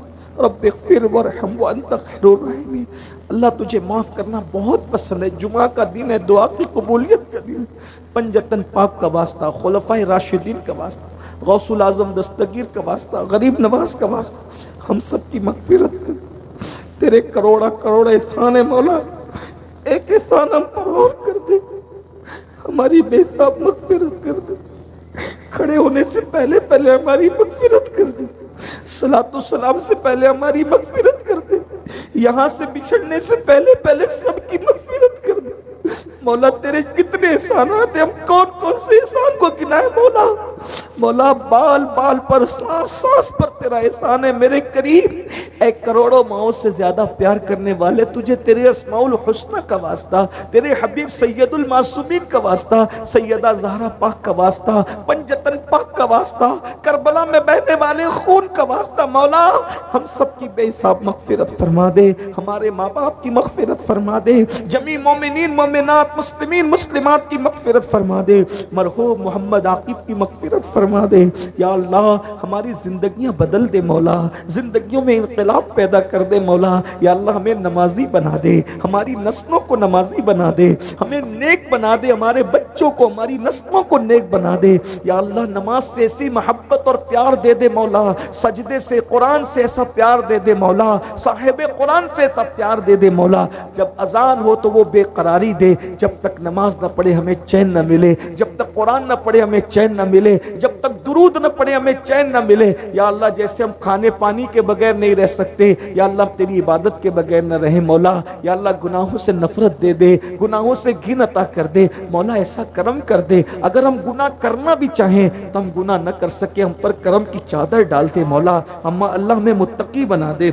رب اغفر ورحم وانت خیر الراحمین اللہ تجھے معاف کرنا بہت پسند ہے جمعہ کا دن ہے دعا کی قبولیت کا دن پنجتن پاک کا واسطہ خلفائے راشدین کا واسطہ غوث العظم دستگیر کا واسطہ غریب نواز کا واسطہ ہم سب کی مغفرت کر تیرے کروڑا کروڑ احسان ہے مولا ایک احسان ہم پر اور کر دے ہماری بے حساب مغفرت کر دے کھڑے ہونے سے پہلے پہلے ہماری مغفرت کر دے صلاۃ و سلام سے پہلے ہماری مغفرت کر دے یہاں سے بچھڑنے سے پہلے پہلے سب کی مغفرت کر دے مولا تیرے کتنے احسانات ہیں ہم کون کون سے احسان کو گنائے مولا بال بال پر سانس سانس پر تیرا احسان ہے میرے قریب اے کروڑوں ماؤں سے زیادہ پیار کرنے والے، تجھے تیرے اسماء الحسنہ کا واسطہ، تیرے حبیب سید المعصومین کا واسطہ، سیدہ زہرا پاک کا واسطہ، پنجتن پاک کا واسطہ، کربلا میں بہنے والے خون کا واسطہ، مولا ہم سب کی بے حساب مغفرت فرما دے، ہمارے ماں باپ کی مغفرت فرما دے، جمیع مومنین مومنات مسلمین مسلمات کی مغفرت فرما دے، مرحوم محمد عاقب کی مغفرت فرما دے۔ یا اللہ ہماری زندگیاں بدل دے مولا، زندگیوں میں انقلاب پیدا کر دے مولا۔ یا اللہ ہمیں نمازی بنا دے، ہماری نسلوں کو نمازی بنا دے، ہمیں نیک بنا دے، ہمارے بچوں کو ہماری نسلوں کو نیک بنا دے۔ یا اللہ نماز سے ایسی محبت اور پیار دے دے مولا، سجدے سے قرآن سے ایسا پیار دے دے مولا، صاحب قرآن سے ایسا پیار دے دے مولا، جب اذان ہو تو وہ بے قراری دے، جب تک نماز نہ پڑھے ہمیں چین نہ ملے، جب تک قرآن نہ پڑھے ہمیں چین نہ ملے، جب تک درود نہ پڑھے ہمیں چین نہ ملے۔ یا اللہ جیسے ہم کھانے پانی کے بغیر نہیں رہ سکتے، یا اللہ ہم تیری عبادت کے بغیر نہ رہیں مولا۔ یا اللہ گناہوں سے نفرت دے دے، گناہوں سے گھن عطا کر دے مولا، ایسا کرم کر دے اگر ہم گناہ کرنا بھی چاہیں تو ہم گناہ نہ کر سکے، ہم پر کرم کی چادر ڈال دے مولا۔ اللہ ہمیں متقی بنا دے،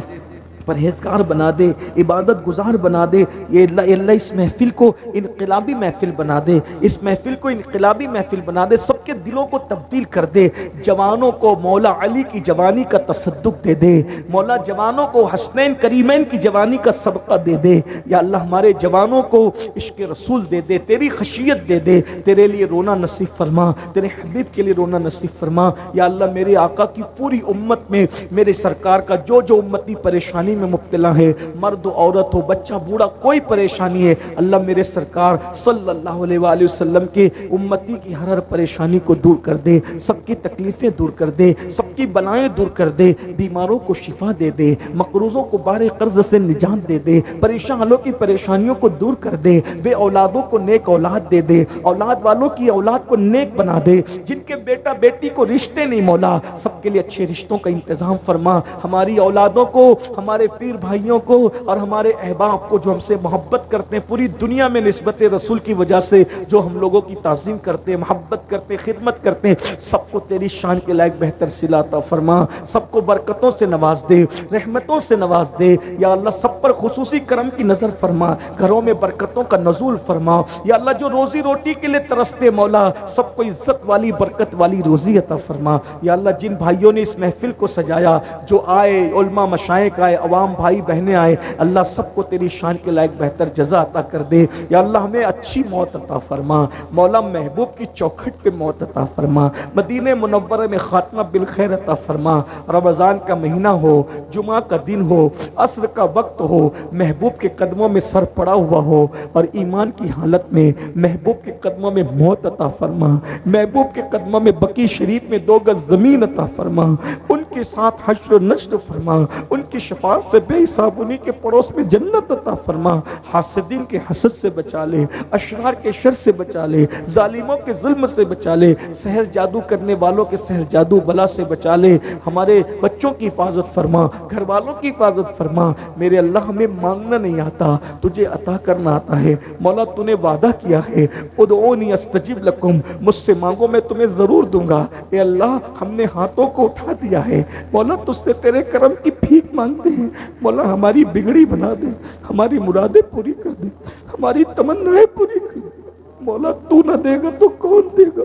پرہیزگار بنا دے، عبادت گزار بنا دے۔ یہ اللہ اس محفل کو انقلابی محفل بنا دے، اس محفل کو انقلابی محفل بنا دے، سب کے دلوں کو تبدیل کر دے، جوانوں کو مولا علی کی جوانی کا تصدق دے دے، مولا جوانوں کو حسنین کریمین کی جوانی کا صدقہ دے دے۔ یا اللہ ہمارے جوانوں کو عشق رسول دے دے، تیری خشیت دے دے، تیرے لیے رونا نصیب فرما، تیرے حبیب کے لیے رونا نصیب فرما۔ یا اللہ میرے آقا کی پوری امت میں، میرے سرکار کا جو امتی پریشانی میں مبتلا ہے، مرد و عورت ہو بچہ بوڑھا کوئی پریشانی ہے، اللہ میرے سرکار صلی اللہ علیہ وآلہ وسلم کے امتی کی ہر پریشانی کو دور کر دے، سب کی تکلیفیں دور کر دے، سب کی بلائیں دور کر دے، بیماروں کو شفا دے دے، مقروضوں کو بار قرض سے نجات دے دے، پریشان حالوں کی پریشانیوں کو دور کر دے، بے اولادوں کو نیک اولاد دے دے، اولاد والوں کی اولاد کو نیک بنا دے، جن کے بیٹا بیٹی کو رشتے نہیں مولا سب کے لیے اچھے رشتوں کا انتظام فرما، ہماری اولادوں کو، ہمارے پیر بھائیوں کو اور ہمارے احباب کو جو ہم سے محبت کرتے ہیں، پوری دنیا میں نسبت رسول کی وجہ سے جو ہم لوگوں کی تعظیم کرتے ہیں، محبت کرتے ہیں، خدمت کرتے ہیں، سب کو تیری شان کے لائق بہتر صلہ عطا فرما، سب کو برکتوں سے نواز دے، رحمتوں سے نواز دے۔ یا اللہ سب پر خصوصی کرم کی نظر فرما، گھروں میں برکتوں کا نزول فرما۔ یا اللہ جو روزی روٹی کے لیے ترستے مولا سب کو عزت والی برکت والی روزی عطا فرما۔ یا اللہ جن بھائیوں نے اس محفل کو سجایا، جو آئے علماء مشائخ آئے، عوام بھائی بہنیں آئے، اللہ سب کو تیری شان کے لائق بہتر جزا عطا کر دے۔ یا اللہ ہمیں اچھی موت عطا فرما، مولا محبوب کی چوکھٹ پہ موت عطا فرما، مدینہ منورہ میں خاتمہ بالخیر عطا فرما۔ رمضان کا مہینہ ہو، جمعہ کا دن ہو، عصر کا وقت ہو، محبوب کے قدموں میں سر پڑا ہوا ہو اور ایمان کی حالت میں محبوب کے قدموں میں موت عطا فرما، محبوب کے قدموں میں بقی شریف میں 2 گز زمین عطا فرما، ان کے ساتھ حشر و نشر فرما، ان کی شفاعت سے بے حساب انہی کے پڑوس میں جنت عطا فرما، حاسدین کے حسد سے بچا لے، اشرار کے شر سے بچا لے، ظالموں کے ظلم سے بچا لے، سحر جادو کرنے والوں کے سحر جادو بلا سے بچا لے، ہمارے بچوں کی حفاظت فرما، گھر والوں کی حفاظت فرما۔ میرے اللہ ہمیں مانگنا نہیں آتا، تجھے عطا کرنا آتا ہے مولا، تو نے وعدہ کیا ہے ادعونی استجب لکم، مجھ سے مانگو میں تمہیں ضرور دوں گا۔ اے اللہ ہم نے ہاتھوں کو اٹھا دیا ہے مولا، تجھ سے تیرے کرم کی بھیک مانگتے ہیں مولا، ہماری بگڑی بنا دے، ہماری مرادیں پوری کر دے، ہماری تمنائیں پوری کر دے مولا، تو نہ دے گا تو کون دے گا،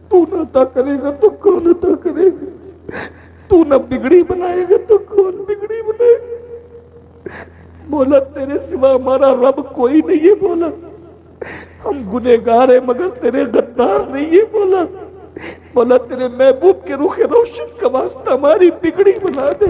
تو نہ عطا کرے گا تو کون عطا کرے گا، تو نہ بگڑی بنائے گا تو کون بگڑی بنائے گا مولا، تیرے سوا ہمارا رب کوئی نہیں ہے مولا، ہم گنہگار ہیں مگر تیرے غدار نہیں ہے مولا، مولا تیرے محبوب کے رخ روشن کا واسطہ ہماری بگڑی بنا دے،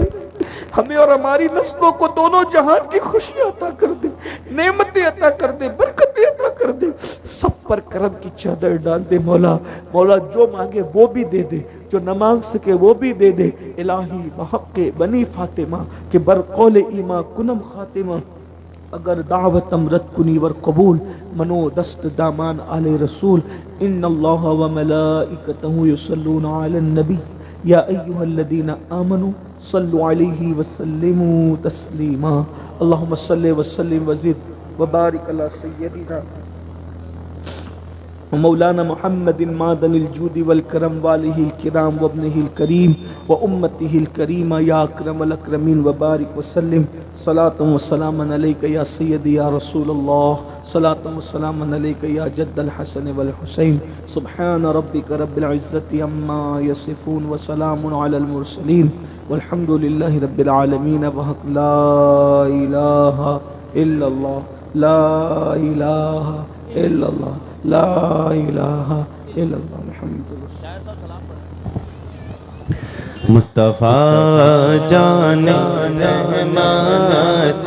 ہمیں اور ہماری نسلوں کو دونوں جہان کی خوشی عطا کر دے، نعمتیں عطا کر دے، برکتیں عطا کر دے، سب پر کرم کی چادر ڈال دے مولا، مولا جو مانگے وہ بھی دے دے، جو نہ مانگ سکے وہ بھی دے دے، الہی بحق بنی فاطمہ کہ برقول ایما کنم خاتمہ، اگر دعوت امرت کنی ور قبول، منو دست دامان آل رسول، ان اللہ و ملائکتہ یصلون علی النبی یا ایہا الذین آمنوا صلوا علیہ وسلموا تسلیما، اللہم صلی وسلم وزد وبارک علی سیدنا مولانا محمد معدن الجود والکرم والہ الکرام وابنہ الکریم وأمته الكريمة يا أكرم الأكرمين وبارك وسلم صلاة وسلاما عليك يا سيدي يا رسول الله صلاة وسلاما عليك يا جد الحسن والحسين سبحان ربك رب العزة عما يصفون وسلام على المرسلين والحمد لله رب العالمين بحق لا إله إلا الله لا إله إلا الله لا إله إلا الله محمد رسول مصطفیٰ جان رحمت